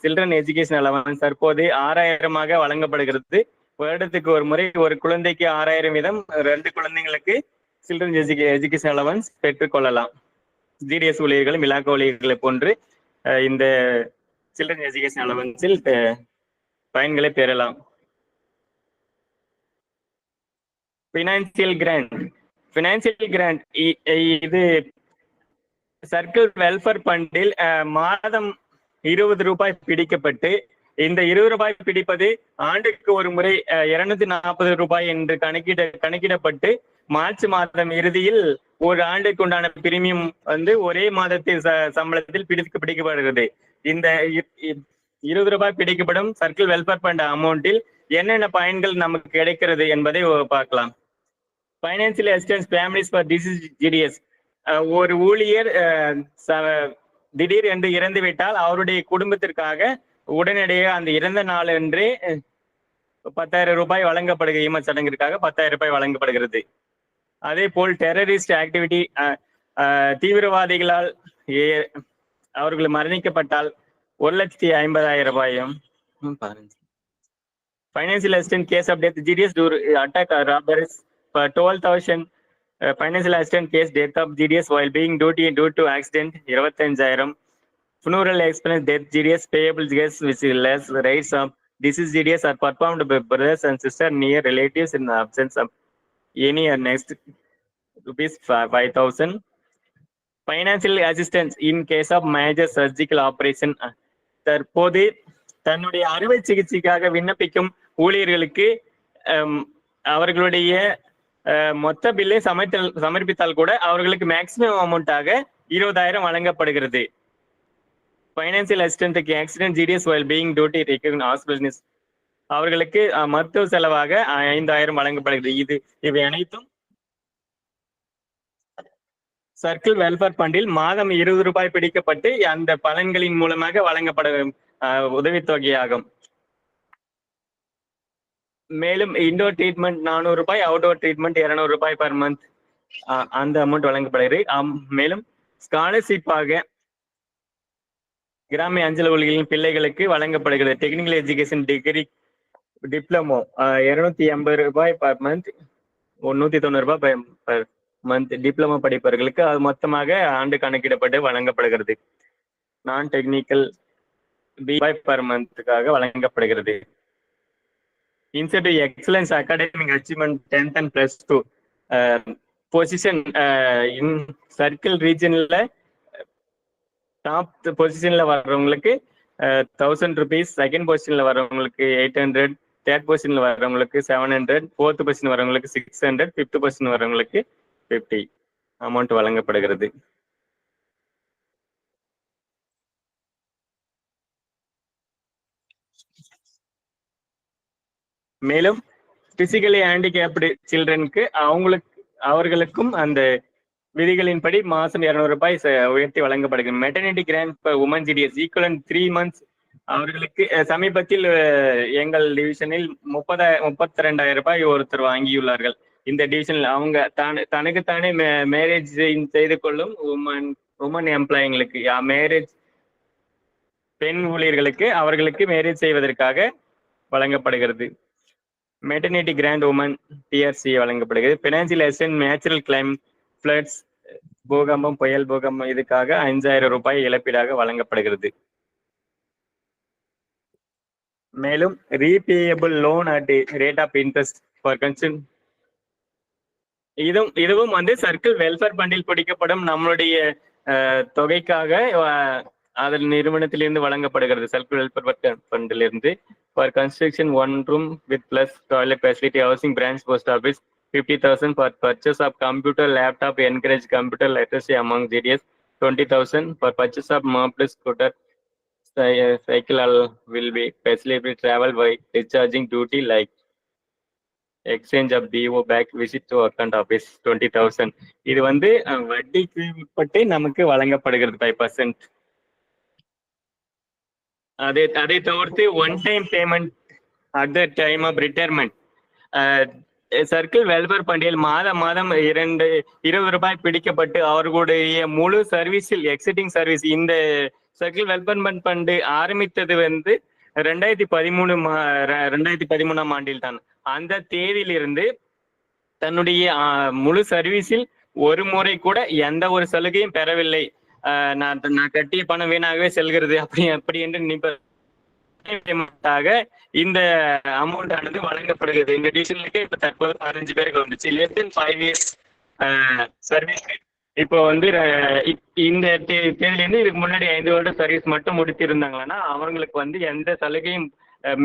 சில்ட்ரன் எஜுகேஷன் அலவன்ஸ் தற்போது 6,000 வழங்கப்படுகிறது. வருடத்துக்கு ஒரு முறை ஒரு குழந்தைக்கு 6,000 வீதம் 2 குழந்தைங்களுக்கு சில்ட்ரன் எஜுகேஷன் அலவன்ஸ் பெற்றுக்கொள்ளலாம். ஜிடிஎஸ் ஊழியர்களும் இலாக்கா ஊழியர்களை போன்று இந்த சில்ட்ரன் எஜுகேஷன் அலவன்ஸில் பயன்களை பெறலாம். பினான்சியல் கிராண்ட் இது சர்க்கிள் வெல்ஃபேர் ஃபண்டில் மாதம் ரூபாய் பிடிக்கப்பட்டு, இந்த ரூபாய் பிடிப்பது ஆண்டுக்கு ஒரு முறை 240 ரூபாய் என்று கணக்கிடப்பட்டு மார்ச் மாதம் இறுதியில் ஒரு ஆண்டுக்கு உண்டான பிரீமியம் வந்து ஒரே மாதத்தில் சம்பளத்தில் பிடிக்கப்படுகிறது. இந்த 20 ரூபாய் பிடிக்கப்படும் சர்க்கிள் வெல்ஃபேர் ஃபண்ட் அமௌண்டில் என்னென்ன பயன்கள் நமக்கு கிடைக்கிறது என்பதை பார்க்கலாம். Financial assistance families for disease GDS. ஒரு ஊழியர் திடீர் என்று இறந்து விட்டால் அவருடைய குடும்பத்திற்காக உடனடியாக அந்த இறந்த நாள் என்றே 10,000 ரூபாய் வழங்கப்படுகிறது. ஈம சடங்கிற்காக 10,000 ரூபாய் வழங்கப்படுகிறது. அதே போல் டெரரிஸ்ட் ஆக்டிவிட்டி, தீவிரவாதிகளால் அவர்கள் மரணிக்கப்பட்டால் 1,50,000 ரூபாயும். Financial assistant case of death GDS attack robberies for 12,000. Financial assistance case death of GDS while being duty due to accident 25,000. Funeral expense death GDS payable case which is less rates of deceased GDS are performed by brothers and sisters near relatives in the absence of any or next ₹5,000. Financial assistance in case of major surgical operation. தற்போது தன்னுடைய அறுவை சிகிச்சைக்காக விண்ணப்பிக்கும் ஊழியர்களுக்கு அவர்களுடைய மொத்த பில்லை சமர்ப்பித்தால் கூட அவர்களுக்கு மேக்சிமம் அமௌண்டாக 20,000 வழங்கப்படுகிறது. Financial assistant accident GDS while being duty hospital அவர்களுக்கு மருத்துவ செலவாக 5,000 வழங்கப்படுகிறது. இவை அனைத்தும் சர்க்கிள் வெல்ஃபேர் ஃபண்டில் மாதம் 20 ரூபாய் பிடிக்கப்பட்டு அந்த பலன்களின் மூலமாக வழங்கப்படும் உதவித்தொகையாகும். மேலும் இன்டோர் ட்ரீட்மெண்ட் 400 ரூபாய், அவுட்டோர் ட்ரீட்மெண்ட் 200 ரூபாய் பர் மந்த் அந்த அமௌண்ட் வழங்கப்படுகிறது. மேலும் ஸ்காலர்ஷிப்பாக கிராமிய அஞ்சல் ஊழியர்களின் பிள்ளைகளுக்கு வழங்கப்படுகிறது. டெக்னிக்கல் எஜுகேஷன் டிகிரி டிப்ளமோ 280 ரூபாய் பர் மந்த், 190 ரூபாய் பர் மந்த் டிப்ளமோ படிப்பவர்களுக்கு அது மொத்தமாக ஆண்டு கணக்கிடப்பட்டு வழங்கப்படுகிறது. நான் டெக்னிக்கல் பர் மந்த்துக்காக வழங்கப்படுகிறது. Instead of excellence academic achievement 10th and +2 position in circle regionல top பொசிஷன்ல வர்றவங்களுக்கு 1,000 rupees, செகண்ட் பொசிஷன்ல வர்றவங்களுக்கு 800, தேர்ட் பொசிஷன்ல வர்றவங்களுக்கு 700, ஃபோர்த் பொசிஷன் வர்றவங்களுக்கு 600, ஃபிஃப்த் பொசிஷன் வர்றவங்களுக்கு 50 அமௌண்ட் வழங்கப்படுகிறது. மேலும் பிசிக்கலி ஹேண்டிகேப்டு சில்ட்ரனுக்கு அவர்களுக்கும் அந்த விதிகளின்படி மாசம் 200 ரூபாய் உயர்த்தி வழங்கப்படுகிறது. Maternity grant for women GDS equivalent 3 months அவர்களுக்கு சமீபத்தில் எங்கள் டிவிஷனில் 32,000 ரூபாய் ஒருத்தர் வாங்கியுள்ளார்கள். இந்த டிவிஷனில் அவங்க தனக்குத்தானே மேரேஜ் செய்து கொள்ளும் உமன் எம்ப்ளாயிங்களுக்கு, மேரேஜ் பெண் ஊழியர்களுக்கு அவர்களுக்கு மேரேஜ் செய்வதற்காக வழங்கப்படுகிறது. மெட்டர்னிட்டி கிராண்ட் உமன் டிஆர்சி வழங்கப்படுகிறது. Financial assistant natural claim floods, பூகம்பம், புயல், பூகம்பம் இதுக்காக 5,000 ரூபாய் இழப்பீடாக வழங்கப்படுகிறது. மேலும் repayable loan at rate of interest for consume இதுவும் வந்து சர்க்கிள் வெல்ஃபேர் ஃபண்டில் பிடிக்கப்படும் நம்மளுடைய தொகைக்காக அதன் நிறுவனத்திலிருந்து வழங்கப்படுகிறது. சர்க்கிள் வெல்ஃபேர் ஃபண்டிலிருந்து for construction 1 room with plus toilet facility housing branch post office 50,000 for purchase of computer laptop encourage computer literacy among GDS 20,000 for purchase of மோப்ளஸ் scooter cycle will be facility travel by discharging duty like exchange of BO back visit to account office 20,000. இது வந்து வட்டிக்கு உட்பட்டு நமக்கு வழங்கப்படுகிறது 5%. அதை தவிர்த்து one time payment at the time of retirement circle welfare ஃபண்டில் மாதம் 20 ரூபாய் பிடிக்கப்பட்டு அவர்களுடைய முழு சர்வீஸில் எக்ஸிட்டிங் சர்வீஸ் இந்த சர்க்கிள் வெல்ஃபேர் ஃபண்ட் ஆரம்பித்தது வந்து 2013 ஆண்டில் தான். அந்த தேதியிலிருந்து தன்னுடைய முழு சர்வீஸில் ஒரு முறை கூட எந்த ஒரு சலுகையும் பெறவில்லை. நான் கட்டிய பணம் வீணாகவே செல்கிறது அப்படி என்று நினைப்பாக இந்த அமௌண்ட் ஆனது வழங்கப்படுகிறது. இந்த டிவிஷனுக்கு இப்ப தற்போது 15 பேருக்கு வந்துச்சு. less than 5 years சர்வீஸ் இப்போ வந்து இந்த தேதியிலேருந்து இதுக்கு முன்னாடி 5 வருடம் சர்வீஸ் மட்டும் முடித்திருந்தாங்கன்னா அவங்களுக்கு வந்து எந்த சலுகையும்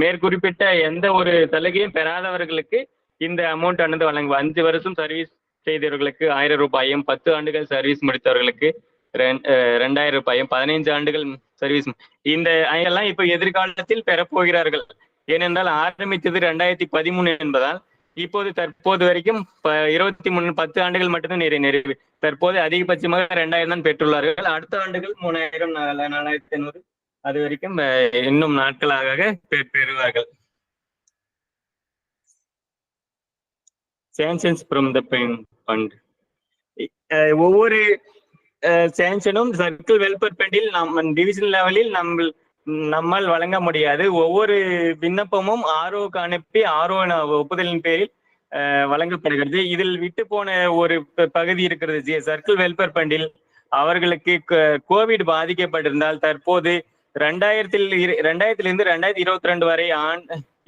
மேற்குறிப்பிட்ட எந்த ஒரு சலுகையும் பெறாதவர்களுக்கு இந்த அமௌண்ட் ஆனது வழங்கும். 5 வருஷம் சர்வீஸ் செய்தவர்களுக்கு 1000 ரூபாயும், 10 ஆண்டுகள் சர்வீஸ் முடித்தவர்களுக்கு 2000 ரூபாயும், 15 ஆண்டுகள் சர்வீஸ் இந்த எல்லாம் இப்போ எதிர்காலத்தில் பெறப்போகிறார்கள். ஏனென்றால் ஆரம்பித்தது 2013 என்பதால் இப்போது தற்போது வரைக்கும் 23 10 ஆண்டுகள் மட்டும்தான் நிறைவு. தற்போது அதிகபட்சமாக 2000 தான் பெற்றுள்ளார்கள். அடுத்த ஆண்டுகள் 3000 4500 அது வரைக்கும் இன்னும் நாட்களாக பெறுவார்கள். Sanctions from the fund. ஒவ்வொரு சாங்ஷனும் சர்க்கிள் வெல்ஃபேர் ஃபண்டில் டிவிஷன் லெவலில் நம்மால் வழங்க முடியாது. ஒவ்வொரு விண்ணப்பமும் ஆர்ஓக்கு அனுப்பி ஆர்ஓ ஒப்புதலின் பேரில் வழங்கப்படுகிறது. இதில் விட்டு போன ஒரு பகுதி இருக்கிறது. சர்க்கிள் வெல்ஃபேர் ஃபண்டில் அவர்களுக்கு கோவிட் பாதிக்கப்பட்டிருந்தால் தற்போது 2000 2022 வரை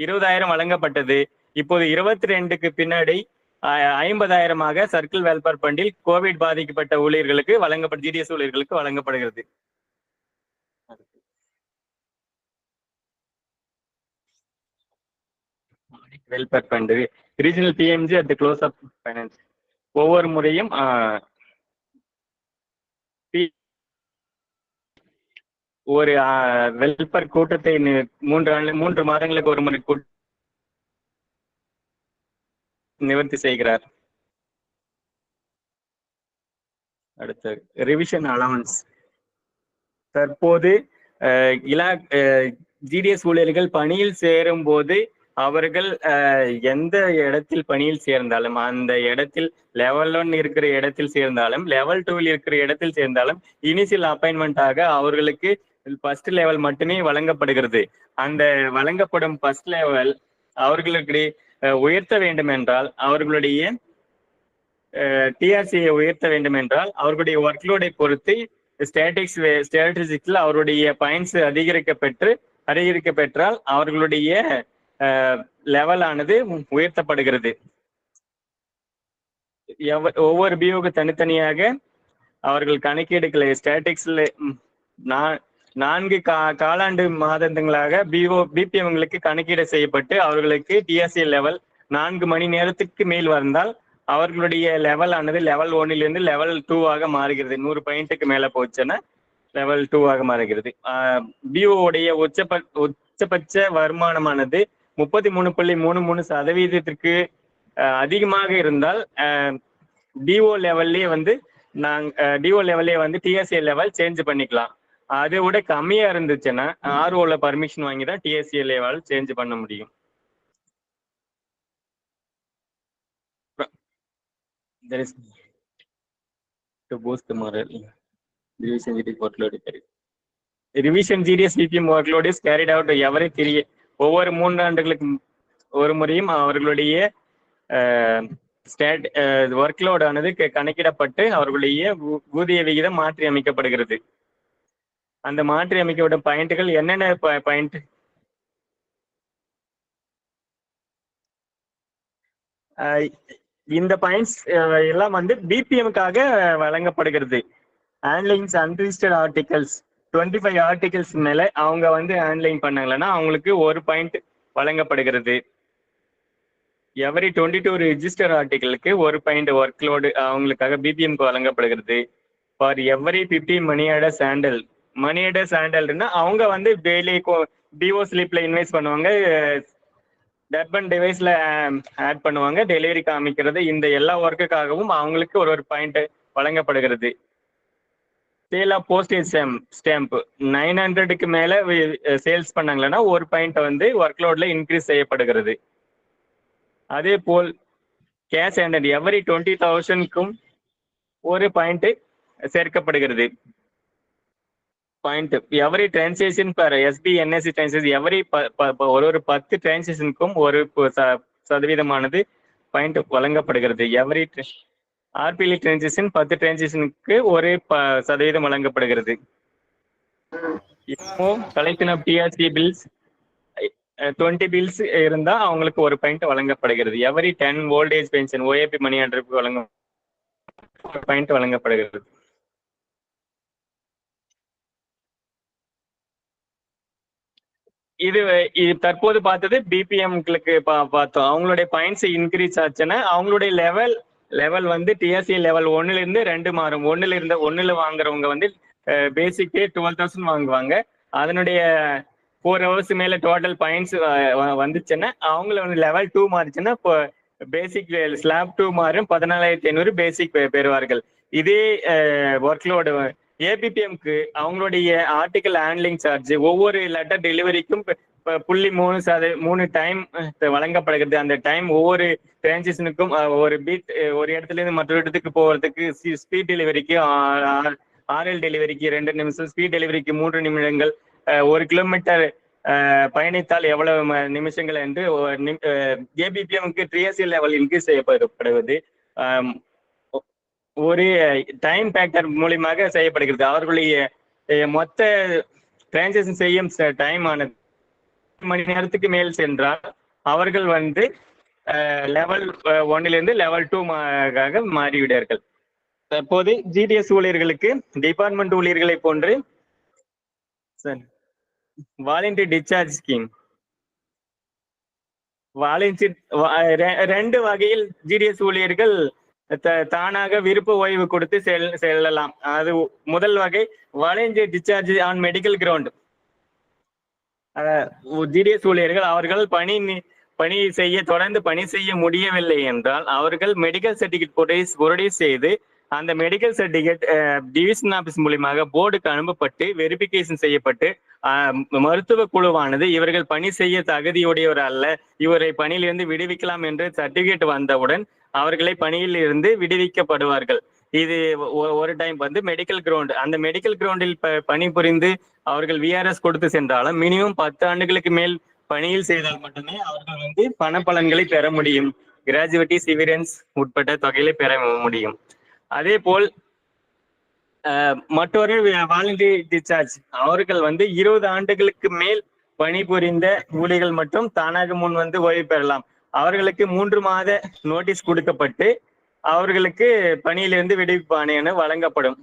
20,000 வழங்கப்பட்டது. இப்போது 22க்கு பின்னாடி 50,000 சர்க்கிள் வெல்ஃபேர் ஃபண்டில் கோவிட் பாதிக்கப்பட்ட ஊழியர்களுக்கு ஜிடிஎஸ் ஊழியர்களுக்கு வழங்கப்படுகிறது. Welfare fund regional PMG at the close of finance. ஒவ்வொரு முறையும் ஒரு வெல்ஃபேர் கூட்டத்தை 3 மாதங்களுக்கு ஒரு முறை நிவர்த்தி செய்கிறார். அடுத்து ரிவிஷன் அலவன்ஸ். தற்போது ஜிடிஎஸ் ஊழியர்கள் பணியில் சேரும் போது அவர்கள் எந்த இடத்தில் பணியில் சேர்ந்தாலும் அந்த இடத்தில் லெவல் 1 இருக்கிற இடத்தில் சேர்ந்தாலும் லெவல் 2 இருக்கிற இடத்தில் சேர்ந்தாலும் இனிஷியல் அப்பாயின்மெண்டாக அவர்களுக்கு ஃபர்ஸ்ட் லெவல் மட்டுமே வழங்கப்படுகிறது. அந்த வழங்கப்படும் ஃபர்ஸ்ட் லெவல் அவர்களுக்கு உயர்த்த வேண்டும் என்றால் அவர்களுடைய டிஆர்சியை உயர்த்த வேண்டும் என்றால் அவர்களுடைய ஒர்க்லோடை பொறுத்து ஸ்டாட்டிஸ்டிக்ஸ்ல அவருடைய பாயிண்ட்ஸ் அதிகரிக்க பெற்றால் அவர்களுடைய லெவல் ஆனது உயர்த்தப்படுகிறது. ஒவ்வொரு பிஓக்கு தனித்தனியாக அவர்கள் கணக்கீடுகளை ஸ்டாட்டிக்ஸ்ல 4 காலாண்டு மாதங்களாக பிபிஎம்களுக்கு கணக்கீடு செய்யப்பட்டு அவர்களுக்கு டிஆர்சி லெவல் 4 மணி நேரத்துக்கு மேல் வந்தால் அவர்களுடைய லெவல் ஆனது லெவல் 1 லெவல் 2 மாறுகிறது. 100 பாயிண்ட்டுக்கு மேல போச்சுன்னா லெவல் 2 மாறுகிறது. பிஓடைய உச்சபட்ச வருமானமானது 33.33% அதிகமாக இருந்தால் டிஓ லெவல்லே வந்து டிஎஸ்ஏ லெவல் சேஞ்ச் பண்ணிக்கலாம். அதை விட கம்மியா இருந்துச்சுன்னா ஆர்ஓல பர்மிஷன் வாங்கி தான் டிஎஸ்ஏ லெவல் சேஞ்ச் பண்ண முடியும். There is to boost the morale. Revision GDS workload. Revision GDS BPM workload is carried out every 3 ஒவ்வொரு 3 ஆண்டுகளுக்கு ஒரு முறையும் அவர்களுடைய ஒர்க்லோட் ஆனது கணக்கிடப்பட்டு அவர்களுடைய ஊதிய விகிதம் மாற்றி அமைக்கப்படுகிறது. அந்த மாற்றி அமைக்கப்பட்ட பாயிண்ட்கள் என்னென்ன பாயிண்ட்? இந்த பாயிண்ட்ஸ் எல்லாம் வந்து பிபிஎம்காக வழங்கப்படுகிறது. ஆன்லைன்ஸ் அன்ரிஜிஸ்டர்ட் ஆர்டிகல்ஸ் 25 ஆர்டிகல்ஸ் மேல அவங்க வந்து ஆன்லைன் பண்ணாங்கன்னா அவங்களுக்கு 1 பாயிண்ட் வழங்கப்படுகிறது. எவரி 22 ரிஜிஸ்டர் ஆர்டிகலுக்கு 1 பாயிண்ட் ஒர்க்லோடு அவங்களுக்காக பிபிஎம்க்கு வழங்கப்படுகிறது. ஃபார் எவரி 50 மணி ஆர்டர் சாண்டல்னா அவங்க வந்து டெய்லி டிஓ ஸ்லிப்ல இன்வெஸ்ட் பண்ணுவாங்க, டர்பன் டிவைஸ்ல ஆட் பண்ணுவாங்க, டெலிவரி காமிக்கிறது. இந்த எல்லா ஒர்க்குக்காகவும் அவங்களுக்கு ஒரு பாயிண்ட் வழங்கப்படுகிறது. சேல் ஆஃப் போஸ்டேஜ் ஸ்டாம்ப் 900க்கு மேல சேல்ஸ் பண்ணாங்கன்னா 1 பாயிண்ட் வந்து ஒர்க்லோட்ல இன்க்ரீஸ் செய்யப்படுகிறது. அதே போல் கேஷ் ஹேண்டட் எவரி 20,000க்கும் 1 பாயிண்ட் சேர்க்கப்படுகிறது. Point every transaction per SB NSC transaction every ஒரு 10 டிரான்சாக்ஷனுக்கும் 1% பாயிண்ட் வழங்கப்படுகிறது. எவரி ஆர்பிஎல் டிரான்சாக்ஷன் 10 டிரான்சாக்ஷனுக்கு 1% வழங்கப்படுகிறது. இப்போ collection of TRC bills 20 bills இருந்தா அவங்களுக்கு 1 பாயிண்ட் வழங்கப்படுகிறது. Every 10 old age pension OAP money ஆர்டருக்கு வழங்கும் பாயிண்ட் வழங்கப்படுகிறது. இது தற்போது பார்த்தது பிபிஎம்களுக்கு பார்த்தோம். அவங்களுடைய பாயிண்ட்ஸ் இன்க்ரீஸ் ஆச்சுன்னா அவங்களுடைய லெவல் வந்து டிஎஸ்சி லெவல் 1ல இருந்து 2 மாறும். 1ல வாங்குறவங்க வந்து பேசிக்கே 12,000 வாங்குவாங்க. அதனுடைய 4 ஹவர்ஸ் மேல டோட்டல் பாயிண்ட்ஸ் வந்துச்சுன்னா அவங்கள வந்து லெவல் 2 மாறிச்சுன்னா இப்போ பேசிக் ஸ்லாப் 2 மாறும் 14,500 பேசிக் பெறுவார்கள். இதே ஒர்க்லோடு ஏபிபிஎம்க்கு அவங்களுடைய ஆர்டிகல் ஹேண்ட்லிங் சார்ஜ் ஒவ்வொரு லெட்டர் டெலிவரிக்கும் 0.3 டைம் வழங்கப்படுகிறது. அந்த டைம் ஒவ்வொரு டிரான்சிஷனுக்கும் ஒரு பீட் ஒரு இடத்துல இருந்து மற்றொரு இடத்துக்கு போகிறதுக்கு ஸ்பீட் டெலிவரிக்கு 6 டெலிவரிக்கு 2 நிமிஷம், ஸ்பீட் டெலிவரிக்கு 3 நிமிடங்கள், 1 கிலோமீட்டர் பயணித்தால் எவ்வளவு நிமிஷங்கள் என்று ஏபிபிஎம்க்கு டிஎஸ்சி லெவல் இன்க்ரீஸ் செய்யப்படுவது ஒரு டைம் ஃபேக்டர் மூலியமாக செய்யப்படுகிறது. அவர்களுடைய மொத்த டிரான்சாக்ஷன் செய்யும் டைம் ஆனது மணி நேரத்துக்கு மேல் சென்றால் அவர்கள் வந்து லெவல் 1ல இருந்து லெவல் 2 மாறிவிடார்கள். தற்போது ஜிடிஎஸ் ஊழியர்களுக்கு டிபார்ட்மெண்ட் ஊழியர்களை போன்று வாலண்டரி டிஸ்சார்ஜ் ஸ்கீம் ரெண்டு வகையில் ஜிடிஎஸ் ஊழியர்கள் தானாக விருப்ப ஓய்வு கொடுத்து செல்லலாம். அது முதல் வகை voluntary discharge on medical ground. GDS ஊழியர்கள் அவர்கள் தொடர்ந்து பணி செய்ய முடியவில்லை என்றால் அவர்கள் மெடிக்கல் சர்டிபிகேட் ப்ரொடியூஸ் செய்து அந்த மெடிக்கல் சர்டிபிகேட் டிவிஷன் ஆபீஸ் மூலியமாக போர்டுக்கு அனுப்பப்பட்டு வெரிபிகேஷன் செய்யப்பட்டு மருத்துவ குழுவானது இவர்கள் பணி செய்ய தகுதியுடையவர் அல்ல, இவரை பணியிலிருந்து விடுவிக்கலாம் என்று சர்டிபிகேட் வந்தவுடன் அவர்களை பணியில் இருந்து விடுவிக்கப்படுவார்கள். இது ஒரு டைம் வந்து மெடிக்கல் கிரவுண்ட். அந்த மெடிக்கல் கிரவுண்டில் பணிபுரிந்து அவர்கள் விஆர்எஸ் கொடுத்து சென்றாலும் மினிமம் 10 ஆண்டுகளுக்கு மேல் பணியில் செய்தால் மட்டுமே அவர்கள் வந்து பண பலன்களை பெற முடியும். கிராஜுவிட்டி, சிவிரன்ஸ் உட்பட்ட தொகைகளை பெற முடியும். அதே போல் மற்றொரு வாலண்டரி டிஸ்சார்ஜ் அவர்கள் வந்து 20 ஆண்டுகளுக்கு மேல் பணிபுரிந்த ஊழியர்கள் மட்டும் தானாக முன் வந்து ஓய்வு பெறலாம். அவர்களுக்கு 3 மாத நோட்டீஸ் கொடுக்கப்பட்டு அவர்களுக்கு பணியிலிருந்து விடுவிப்பு ஆணையம் வழங்கப்படும்.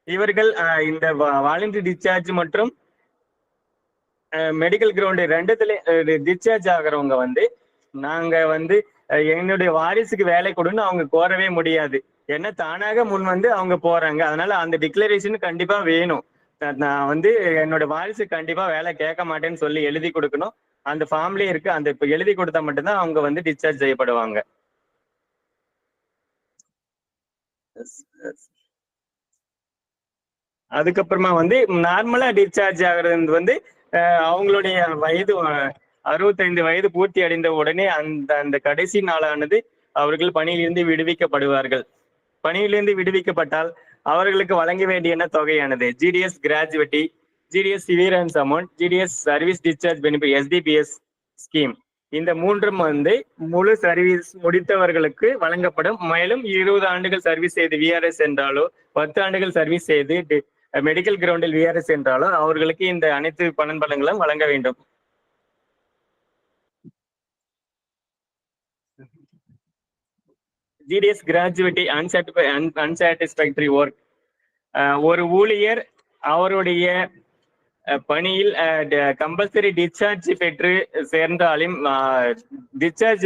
இவர்கள் இந்த வாலண்டரி டிஸ்சார்ஜ் மற்றும் மெடிக்கல் கிரவுண்ட் ரெண்டுத்துல டிஸ்சார்ஜ் ஆகிறவங்க வந்து நாங்க வந்து என்னுடைய வாரிசுக்கு வேலை கொடுன்னு அவங்க கோரவே முடியாது. ஏன்னா தானாக முன் வந்து அவங்க போறாங்க. அதனால அந்த டிக்ளரேஷன் கண்டிப்பா வேணும். நான் வந்து என்னோட வாரிசு கண்டிப்பா வேலை கேட்க மாட்டேன்னு சொல்லி எழுதி கொடுக்கணும். அந்த ஃபார்ம்லயே இருக்கு. அந்த இப்ப எழுதி கொடுத்தா மட்டும்தான் அவங்க வந்து டிஸ்சார்ஜ் செய்யப்படுவாங்க. அதுக்கப்புறமா வந்து நார்மலா டிஸ்சார்ஜ் ஆகுறது வந்து அவங்களுடைய வயது 65 வயது பூர்த்தி அடைந்த உடனே அந்த கடைசி நாளானது அவர்கள் பணியிலிருந்து விடுவிக்கப்படுவார்கள். பணியிலிருந்து விடுவிக்கப்பட்டால் அவர்களுக்கு வழங்க வேண்டிய தொகையானது GDS gratuity, GDS severance amount, GDS service discharge benefit, SDBS scheme, இந்த மூன்றும் வந்து முழு சர்வீஸ் முடித்தவர்களுக்கு வழங்கப்படும். மேலும் 20 ஆண்டுகள் சர்வீஸ் செய்து விஆர்எஸ் என்றாலோ 10 ஆண்டுகள் சர்வீஸ் செய்து மெடிக்கல் கிரவுண்டில் விஆர்எஸ் என்றாலோ அவர்களுக்கு இந்த அனைத்து பலன்களும் வழங்க வேண்டும். GDS gratuity unsatisfactory work. ஒரு ஊழியர் அவருடைய பணியில் கம்பல்சரி டிஸ்சார்ஜ் பெற்று சேர்ந்தாலும் டிஸ்சார்ஜ்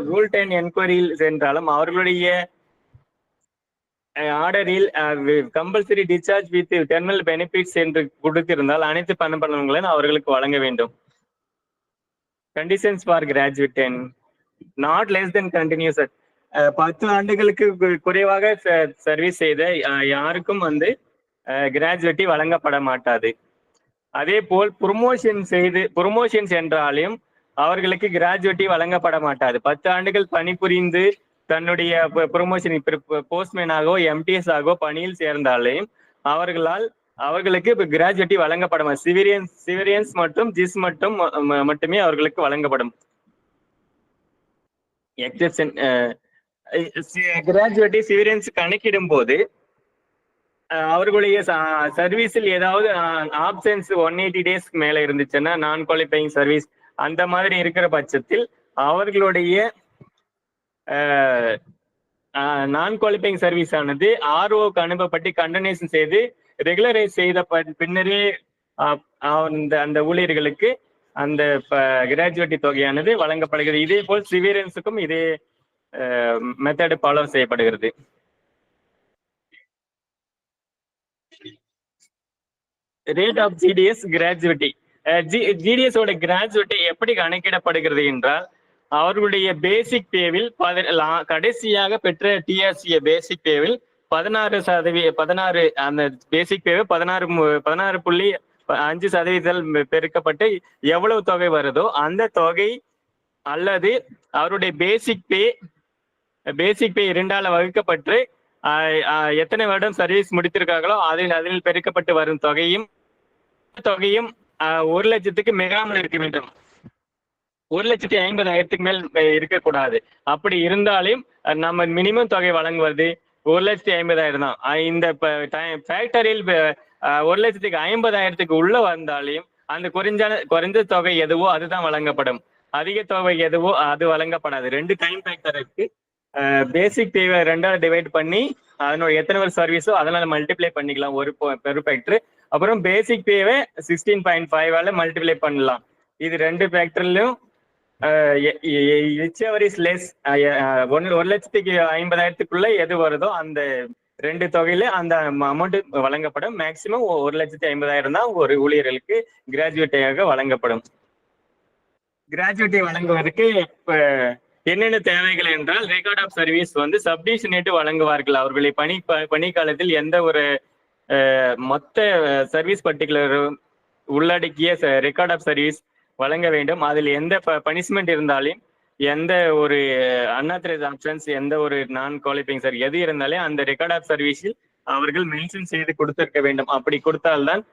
ரூல் 10 என்கொயரியில் சென்றாலும் அவர்களுடைய ஆர்டரில் compulsory discharge with terminal benefits என்று கொடுத்திருந்தால் அனைத்து பலன்களையும் அவர்களுக்கு வழங்க வேண்டும். Conditions for graduate not less than continuous. 10 ஆண்டுகளுக்கு குறைவாக சர்வீஸ் செய்த யாருக்கும் வந்து கிராஜுவிட்டி வழங்கப்பட மாட்டாது. அதே போல் ப்ரொமோஷன்ஸ் என்றாலும் அவர்களுக்கு கிராஜுவிட்டி வழங்கப்பட மாட்டாது. 10 ஆண்டுகள் பணிபுரிந்து தன்னுடைய ப்ரொமோஷன் போஸ்ட்மேனாகவோ எம்டிஎஸ் ஆகவோ பணியில் சேர்ந்தாலும் அவர்களுக்கு கிராஜுவிட்டி வழங்கப்படும். சிவிலியன்ஸ் மற்றும் ஜிஸ் மட்டுமே அவர்களுக்கு வழங்கப்படும். எக்ஸெப்ஷன் கிராஜுவிட்டி சிவிலியன்ஸ் கணக்கிடும் போது அவர்களுடைய சர்வீஸில் ஏதாவது ஆப்ஷன்ஸ் 180 டேஸ் மேல இருந்துச்சுன்னா நான் குவாலிஃபைங் சர்வீஸ் அந்த மாதிரி இருக்கிற பட்சத்தில் அவர்களுடைய நான் குவாலிஃபைங் சர்வீஸ் ஆனது ஆர்ஓக்கு அனுப்பப்பட்டு கண்டனேஷன் செய்து ரெகுலரைஸ் செய்த பின்னரே அந்த ஊழியர்களுக்கு அந்த கிராஜுவேட்டி தொகையானது வழங்கப்படுகிறது. இதே போல் சிவியரன்ஸுக்கும் இதே மெத்தட் ஃபாலோ செய்யப்படுகிறது. Rate of GDS gratuity. GDS ஓட கிராஜுவேட்டி எப்படி கணக்கிடப்படுகிறது என்றால், அவர்களுடைய பேசிக் பேவில் கடைசியாக பெற்ற டிஆர்சிஏ பேசிக் பேவில் 16 அந்த பேசிக் பேவை 16.5% பெருக்கப்பட்டு எவ்வளவு தொகை வருதோ அந்த தொகை அல்லது அவருடைய பேசிக் பே 2ஆல வகுக்கப்பட்டு எத்தனை வருடம் சர்வீஸ் முடித்திருக்காங்களோ அதில் பெருக்கப்பட்டு வரும் தொகையும் 1 லட்சத்துக்கு மிகாமல் இருக்க வேண்டும். 1,50,000 மேல் இருக்கக்கூடாது. அப்படி இருந்தாலும் நம்ம மினிமம் தொகை வழங்குவது 1,50,000 தான். இந்த ஃபேக்டரியில் 1,50,000 உள்ள வந்தாலும் அந்த குறைஞ்ச தொகை எதுவோ அதுதான் வழங்கப்படும். அதிக தொகை எதுவோ அது வழங்கப்படாது. 2 டைம் ஃபேக்டர் இருக்கு. பேசிக் பேவை 2ஆல டிவைட் பண்ணி அதனோட எத்தனை வருஷம் சர்வீஸோ அதனால மல்டிப்ளை பண்ணிக்கலாம் ஒரு ஃபேக்டர். அப்புறம் பேசிக் பேவை 16.5ஆல மல்டிப்ளை பண்ணலாம். இது 2 ஃபேக்டர்லயும் whichever is less 1,50,000 எது வருதோ அந்த 2 தொகையில அந்த அமௌண்ட் வழங்கப்படும். மேக்சிமம் 1,50,000 தான் ஒரு ஊழியர்களுக்கு கிராஜுவேட்டியாக வழங்கப்படும். கிராஜுவேட்டி வழங்குவதற்கு என்னென்ன தேவைகள் என்றால், ரெக்கார்ட் ஆஃப் சர்வீஸ் சப்டிஷனேட்டு வழங்குவார்கள். அவர்களை பணிக்காலத்தில் எந்த ஒரு மொத்த சர்வீஸ் பர்டிகுலர் உள்ளடக்கிய ரெக்கார்ட் ஆஃப் சர்வீஸ் வழங்க வேண்டும். அதில் எந்த பனிஷ்மெண்ட் இருந்தாலும், எந்த ஒரு அன்ஆத்தரைஸ் ஆப்ஷன்ஸ், எந்த ஒரு நான் குவாலிஃபைங் சார் எது இருந்தாலும் அந்த ரெக்கார்ட் ஆஃப் சர்வீஸில் அவர்கள் மென்ஷன் செய்து கொடுத்திருக்க வேண்டும். அப்படி கொடுத்தால்தான்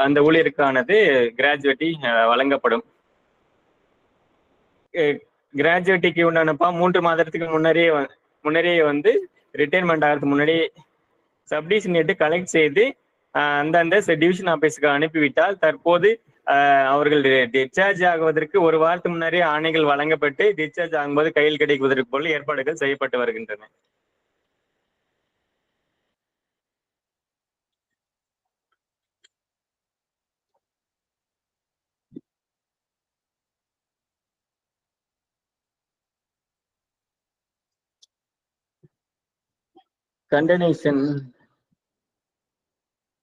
அந்த ஊழியருக்கானது கிராஜுவேட்டி வழங்கப்படும். கிராஜுவேட்டிக்கு உண்டானப்பா 3 மாதத்துக்கு முன்னரே ரிட்டைர்மெண்ட் ஆகிறதுக்கு முன்னாடி சப்டிஷனேட்டு கலெக்ட் செய்து அந்தந்த டிவிஷன் ஆபீஸுக்கு அனுப்பிவிட்டால் தற்போது அவர்கள் டிஸ்சார்ஜ் ஆகுவதற்கு 1 வாரத்துக்கு முன்னரே ஆணைகள் வழங்கப்பட்டு டிஸ்சார்ஜ் ஆகும்போது கையில் கிடைக்குவதற்கு போல ஏற்பாடுகள் செய்யப்பட்டு வருகின்றன.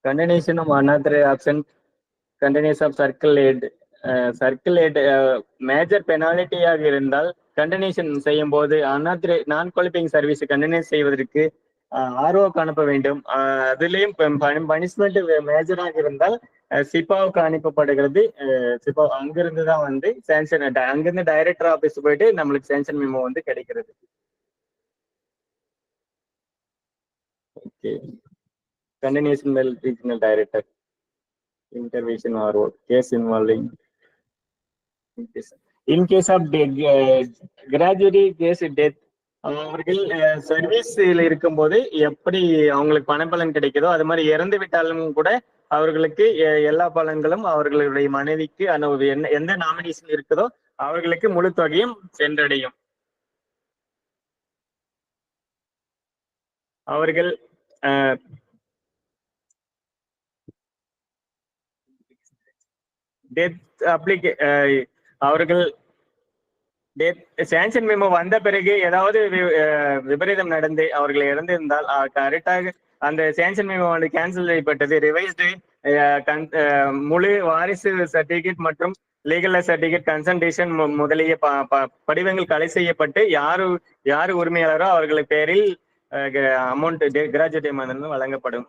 Condemnation of another option, condemnation of circle head major பெனாலிட்டியாக இருந்தால் கண்டனேஷன் செய்யும் போது நான் குவாலிஃபைங் சர்வீஸ் கண்டனேட் செய்வதற்கு ஆர்ஓக்கு அனுப்ப வேண்டும். அதுலேயும் பனிஷ்மெண்ட் மேஜராக இருந்தால் சிப்பாவுக்கு அனுப்பப்படுகிறது. சிப்பா அங்கிருந்து தான் சேங்ஷன், அங்கிருந்து டைரக்டர் ஆபீஸ் போயிட்டு நம்மளுக்கு சேங்ஷன் மெமோ கிடைக்கிறது. Okay, condemnation by regional director, intervention or case involving in case of gradually case death, அவர்கள் சர்வீஸ்ல இருக்கும்போது எப்படி அவங்களுக்கு பணப்பலன் கிடைக்குதோ அது மாதிரி இறந்து விட்டாலும் கூட அவர்களுக்கு எல்லா பலன்களும் அவர்களுடைய மனைவிக்கு எந்த நாமினேஷன் இருக்குதோ அவர்களுக்கு முழு தொகையும் சென்றடையும். அவர்கள் அவர்கள் சேங்ஷன் மெமோ வந்த பிறகு ஏதாவது விபரீதம் நடந்து அவர்கள் இறந்திருந்தால் கரெக்டாக அந்த சேங்ஷன் மெமோ கேன்சல் செய்யப்பட்டது, ரிவைஸ்டு முழு வாரிசு சர்டிபிகேட் மற்றும் லீகல் சர்டிபிகேட் கன்சல்டேஷன் முதலிய படிவங்கள் கலை செய்யப்பட்டு யாரு உரிமையாளரோ அவர்கள் பேரில் அமௌண்ட் கிராஜுவேட்டி வழங்கப்படும்.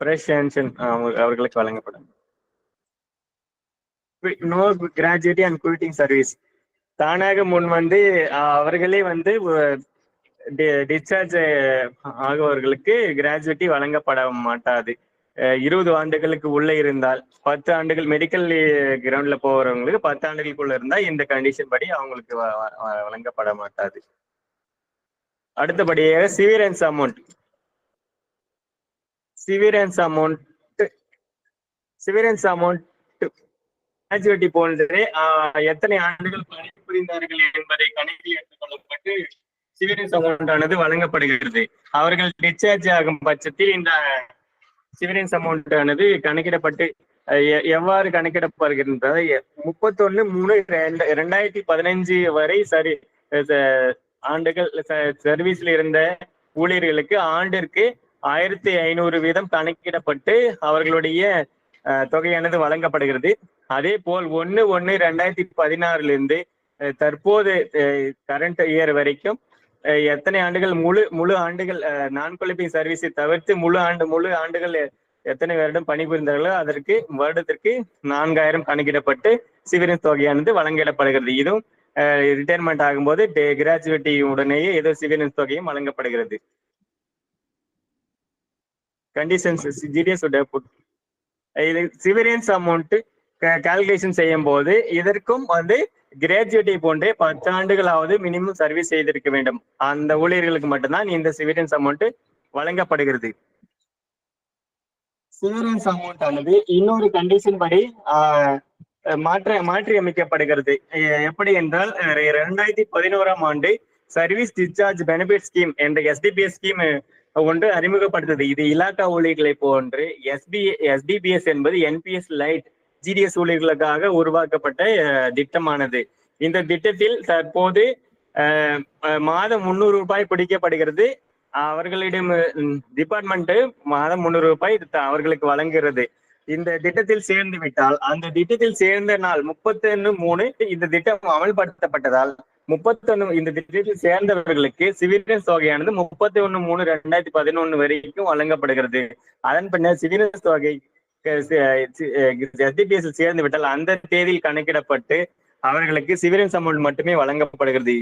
ஃப்ரெஷ் சேங்ஷன் அவர்களுக்கு வழங்கப்படும். No gratuity and quitting service, தானாக முன் அவர்களே டிஸ்சார்ஜ் ஆகுவர்களுக்கு கிராஜுவேட்டி வழங்கப்பட மாட்டாது. 20 ஆண்டுகளுக்கு உள்ள இருந்தால், 10 ஆண்டுகள் மெடிக்கல் கிரவுண்ட்ல போறவங்களுக்கு 10 ஆண்டுகளுக்குள்ள இருந்தா இந்த கண்டிஷன் படி அவங்களுக்கு வழங்கப்பட மாட்டாது. அடுத்தபடியாக severance amount. Severance amount gratuity போன்றே எத்தனை ஆண்டுகள் பணிபுரிந்தார்கள் என்பதை கணக்கில் எடுத்துக் கொள்ளப்பட்டு சிவிரன்ஸ் அமௌண்ட் ஆனது வழங்கப்படுகிறது. அவர்கள் டிஸ்சார்ஜ் ஆகும் பட்சத்தில் இந்த சிவிரன்ஸ் அமௌண்ட் ஆனது கணக்கிடப்பட்டு எவ்வாறு கணக்கிடப்படுகின்றது 31/3/2015 வரை ஆண்டுகள் சர்வீஸ்ல இருந்த ஊழியர்களுக்கு ஆண்டிற்கு 1500 வீதம் கணக்கிடப்பட்டு அவர்களுடைய தொகையானது வழங்கப்படுகிறது. அதே போல் 1/1/2016 தற்போது கரண்ட் இயர் வரைக்கும் எத்தனை ஆண்டுகள் முழு ஆண்டுகள் நான் குவாலிஃபைங் சர்வீஸை தவிர்த்து முழு ஆண்டுகள் எத்தனை வருடம் பணிபுரிந்தார்களோ அதற்கு வருடத்திற்கு 4000 கணக்கிடப்பட்டு சிவிரன்ஸ் தொகையானது வழங்கிடப்படுகிறது. இதுவும் ரிட்டையர்மெண்ட் ஆகும்போது கிராஜுவேட்டி உடனேயே ஏதோ சிவிரன்ஸ் தொகையும் வழங்கப்படுகிறது. கண்டிஷன்ஸ் ஜிடிஎஸ் இது சிவிரன்ஸ் அமௌண்ட் கால்குலேஷன் செய்யும் போது இதற்கும் கிராஜுவேட்டை போன்றே 10 ஆண்டுகளாவது மினிமம் சர்வீஸ் செய்திருக்க வேண்டும். அந்த ஊழியர்களுக்கு மட்டும்தான் இந்த சிவிரன்ஸ் அமௌண்ட் வழங்கப்படுகிறது. சிவிரன்ஸ் அமௌண்ட் ஆனது இன்னொரு கண்டிஷன் படி மாற்றி அமைக்கப்படுகிறது. எப்படி என்றால் 2011ஆம் ஆண்டு சர்வீஸ் டிஸ்சார்ஜ் பெனிஃபிட் ஸ்கீம் என்ற SDPS ஸ்கீம் ஒன்று அறிமுகப்படுத்தது. இது இலாக்கா ஊழியர்களை போன்று SDPS என்பது NPS லைட் GDS ஊழியர்களுக்காக உருவாக்கப்பட்ட திட்டமானது. இந்த திட்டத்தில் தற்போது மாதம் 300 ரூபாய் பிடிக்கப்படுகிறது. அவர்களிடம் டிபார்ட்மெண்ட் மாதம் 300 ரூபாய் அவர்களுக்கு வழங்குகிறது. இந்த திட்டத்தில் சேர்ந்து விட்டால் அந்த திட்டத்தில் சேர்ந்த நாள் 31/3 இந்த திட்டம் அமல்படுத்தப்பட்டதால் 31 இந்த திட்டத்தில் சேர்ந்தவர்களுக்கு சிவிரன்ஸ் தொகையானது 31/3/2011 வரைக்கும் வழங்கப்படுகிறது. அதன் பின்னர் சிவிரன்ஸ் தொகை SDPS சேர்ந்து விட்டால் அந்த தேதியில் கணக்கிடப்பட்டு அவர்களுக்கு சிவிரன்ஸ் அமௌண்ட் மட்டுமே வழங்கப்படுகிறது.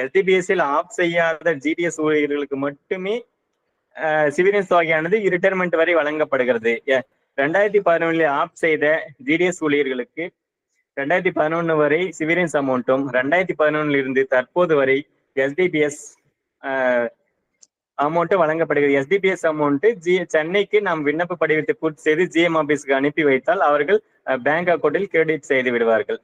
SDPS ஆஃப் செய்யாத GDS ஊழியர்களுக்கு மட்டுமே சிவிரன்ஸ் தொகையானது ரிட்டையர்மெண்ட் வரை வழங்கப்படுகிறது. 2011 ஆஃப் செய்த GDS ஊழியர்களுக்கு 2011 வரை சிவிரன்ஸ் அமௌண்ட்டும் 2011 இருந்து தற்போது வரை SDPS அமௌண்ட் வழங்கப்படுகிறது. SDPS அமௌண்ட் சென்னைக்கு நாம் விண்ணப்ப படிவத்தை பூர்த்தி செய்து GM ஆபீஸ்க்கு அனுப்பி வைத்தால் அவர்கள் பேங்க் அக்கௌண்டில் கிரெடிட் செய்து விடுவார்கள்.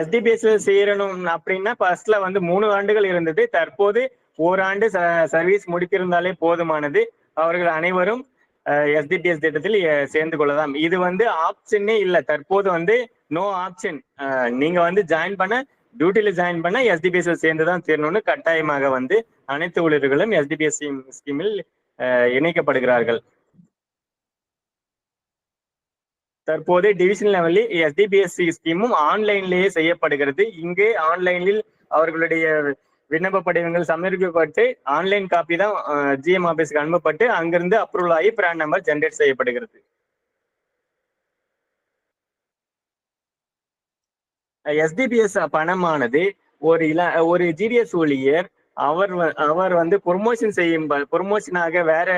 SDPS செய்யணும் அப்படின்னா ஃபர்ஸ்ட்ல 3 ஆண்டுகள் இருந்தது. தற்போது ஓராண்டு சர்வீஸ் முடித்திருந்தாலே போதுமானது. அவர்கள் அனைவரும் SDPS திட்டத்தில் சேர்ந்து கொள்ளலாம். இது ஆப்ஷனே இல்லை. தற்போது நோ ஆப்ஷன். நீங்க ஜாயின் பண்ண டியூட்டில ஜாயின் பண்ண SDPS சேர்ந்துதான் சேரணும்னு கட்டாயமாக அனைத்து ஊழியர்களும் SDPS ஸ்கீமில் இணைக்கப்படுகிறார்கள். தற்போது டிவிஷன் லெவலில் SDPS ஸ்கீமும் ஆன்லைன்லேயே செய்யப்படுகிறது. இங்கே ஆன்லைனில் அவர்களுடைய விண்ணப்ப படிவங்கள் சமர்ப்பிக்கப்பட்டு ஆன்லைன் காப்பி தான் GM ஆபீஸ்க்கு அனுப்பப்பட்டு அங்கிருந்து அப்ரூவல் ஆகி பிரான் நம்பர் ஜென்ரேட் செய்யப்படுகிறது. SDPS பணமானது ஒரு GDS ஊழியர் அவர் ப்ரொமோஷனாக வேற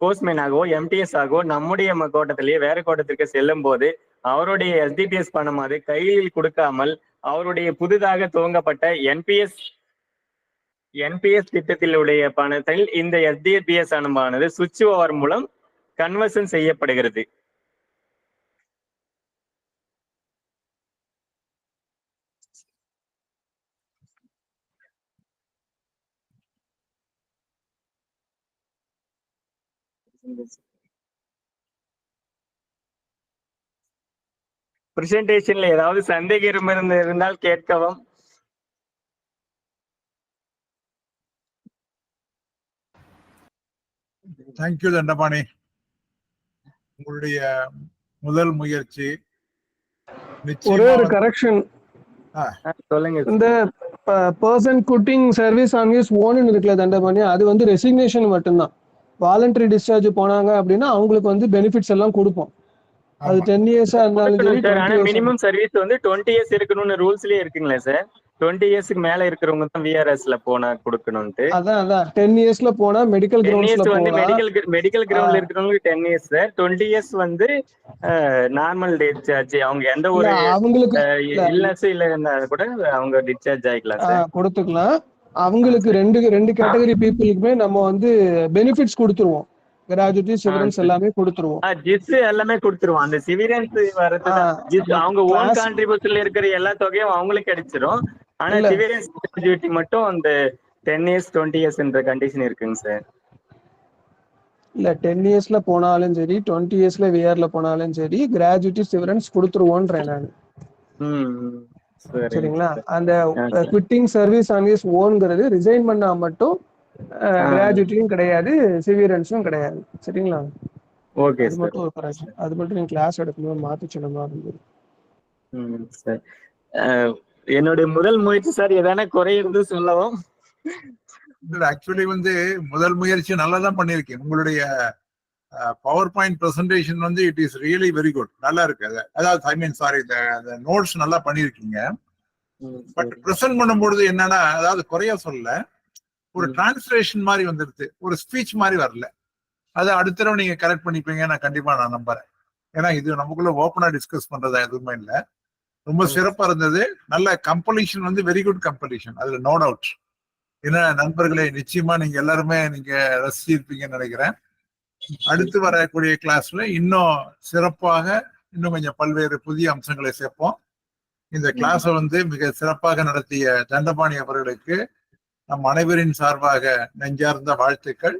போஸ்ட்மேனாகவோ MTS ஆகவோ நம்முடைய கோட்டத்திலேயே வேற கோட்டத்திற்கு செல்லும் போது அவருடைய SDPS பணம் அது கையில் கொடுக்காமல் அவருடைய புதிதாக துவங்கப்பட்ட NPS திட்டத்தில் உடைய பணத்தில் இந்த SDPS பணமானது சுவிட்ச் ஓவர் மூலம் கன்வர்ஷன் செய்யப்படுகிறது. பிரசன்டேஷன்ல ஏதாவது சந்தேகம் இருந்தால் கேட்கவும். தேங்க்யூ தண்டபாணி. உங்களுடைய முதல் முயற்சி. ஒரே ஒரு கரெக்ஷன் சொல்லுங்க. இந்த person quitting service on his own இருக்குல்ல தண்டபாணி, அது ரெசிக்னேஷன் மட்டும்தான். வாலண்டரி டிஸ்சார்ஜ் போனாங்க அப்படின்னா அவங்களுக்கு பெனிஃபிட்ஸ் எல்லாம் கொடுப்போம். அது 10 இயர்ஸா இருந்தாலும் சரி. மினிமம் சர்வீஸ் 20 இயர்ஸ் இருக்கணும்னு ரூல்ஸ்லயே இருக்குங்களா சார்? 20 இயர்ஸ்க்கு மேல இருக்கிறவங்க தான் VRSல போனா கொடுக்கணும்ட்டு. அதான் 10 இயர்ஸ்ல போனா மெடிக்கல் கிரவுண்ட்ஸ்ல போனா மெடிக்கல் கிரவுண்ட்ல இருக்கிறவங்களுக்கு 10 years sir. 20 years normal discharge. அவங்க எந்த ஒரு அவங்களுக்கு இல்லஸ் இல்ல கூட அவங்க டிஸ்சார்ஜ் ஆயிக்கலாம் சார், கொடுத்துக்கலாம். அவங்களுக்கு ரெண்டு கேட்டகரி பீப்புளுக்குமே நம்ம பெனிஃபிட்ஸ் கொடுத்துருவோம். கிராஜுவிட்டி சிவரன்ஸ் சரி. எல்லாமே கொடுத்துருவோம். ஜிஸ் எல்லாமே கொடுத்துருவோம். அந்த சிவிலியன்ஸ் வர்றதுதான் ஜிஸ் அவங்க ஓன் கிளாஸ் கான்ட்ரிபியூஷன்ல இருக்கிற எல்லா தொகையும் அவங்களுக்கு கிடைச்சிரும். ஆனா இல்ல சிவிலியன்ஸ் கிராஜுவிட்டி மட்டும் அந்த 10 years 20 yearsன்ற கண்டிஷன் இருக்குங்க சார். இல்ல 10 இயர்ஸ்ல போனாலும் சரி 20 இயர்ஸ்ல விஆர்ல போனாலும் சரி கிராஜுவிட்டி சிவரன்ஸ் கொடுத்துருவோன்றேன் நான். ம் சரிங்க சரிங்களா? சார். அந்த sir. Quitting service on his ஓன்ங்கிறது ரிசைன் பண்ணா மட்டும் கிராஜுவிட்டியும் கிடையாது, சிவியரன்ஸும் கிடையாது. சரிங்களா? ஓகே அது சார். மட்டும் ஒரு பிரச்சனை. அது மட்டும் நீங்க கிளாஸ் எடுக்கும்போது மாத்தி சொல்லணும் அப்படின்னு. சார் என்னுடைய முதல் முயற்சி சார். எதான குறை இருந்து சொல்லவும். ஆக்சுவலி வந்து முதல் முயற்சி நல்லா தான் பண்ணிருக்கீங்க. உங்களுடைய பவர் பாயிண்ட் பிரசன்டேஷன் வந்து it is really very good. நல்லா இருக்கு. அதாவது ஐ மீன் சாரி, நோட்ஸ் நல்லா பண்ணிருக்கீங்க. பட் பிரசன்ட் பண்ணும்பொழுது என்னன்னா, அதாவது குறையா சொல்ல, ஒரு டிரான்ஸ்லேஷன் மாதிரி வந்துருது, ஒரு ஸ்பீச் மாதிரி வரல. அதை அடுத்த தடவை நீங்க கரெக்ட் பண்ணிப்பீங்க நான் கண்டிப்பா நான் நம்புறேன். ஏன்னா இது நமக்குள்ள ஓப்பனா டிஸ்கஸ் பண்றதா எதுவுமே இல்லை. ரொம்ப சிறப்பா இருந்தது. நல்ல கம்பலீஷன் வந்து வெரி குட் கம்பலீஷன், அதுல நோ டவுட். ஏன்னா நண்பர்களே, நிச்சயமா நீங்க எல்லாருமே நீங்க ரசிச்சிருப்பீங்கன்னு நினைக்கிறேன். அடுத்து வரக்கூடிய கிளாஸ்ல இன்னும் சிறப்பாக இன்னும் கொஞ்சம் பல்வேறு புதிய அம்சங்களை சேர்ப்போம். இந்த கிளாஸை வந்து மிக சிறப்பாக நடத்திய தண்டபாணி அவர்களுக்கு நம் அனைவரின் சார்பாக நெஞ்சார்ந்த வாழ்த்துக்கள்.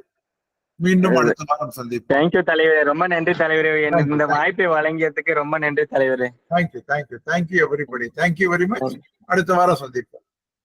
மீண்டும் அடுத்த வாரம் சந்திப்போம். தேங்க்யூ தலைவரே. ரொம்ப நன்றி தலைவரே. எனக்கு இந்த வாய்ப்பை வழங்கியதுக்கு ரொம்ப நன்றி தலைவரே. Thank you everybody. Thank you very much. அடுத்த வாரம் சந்திப்போம்.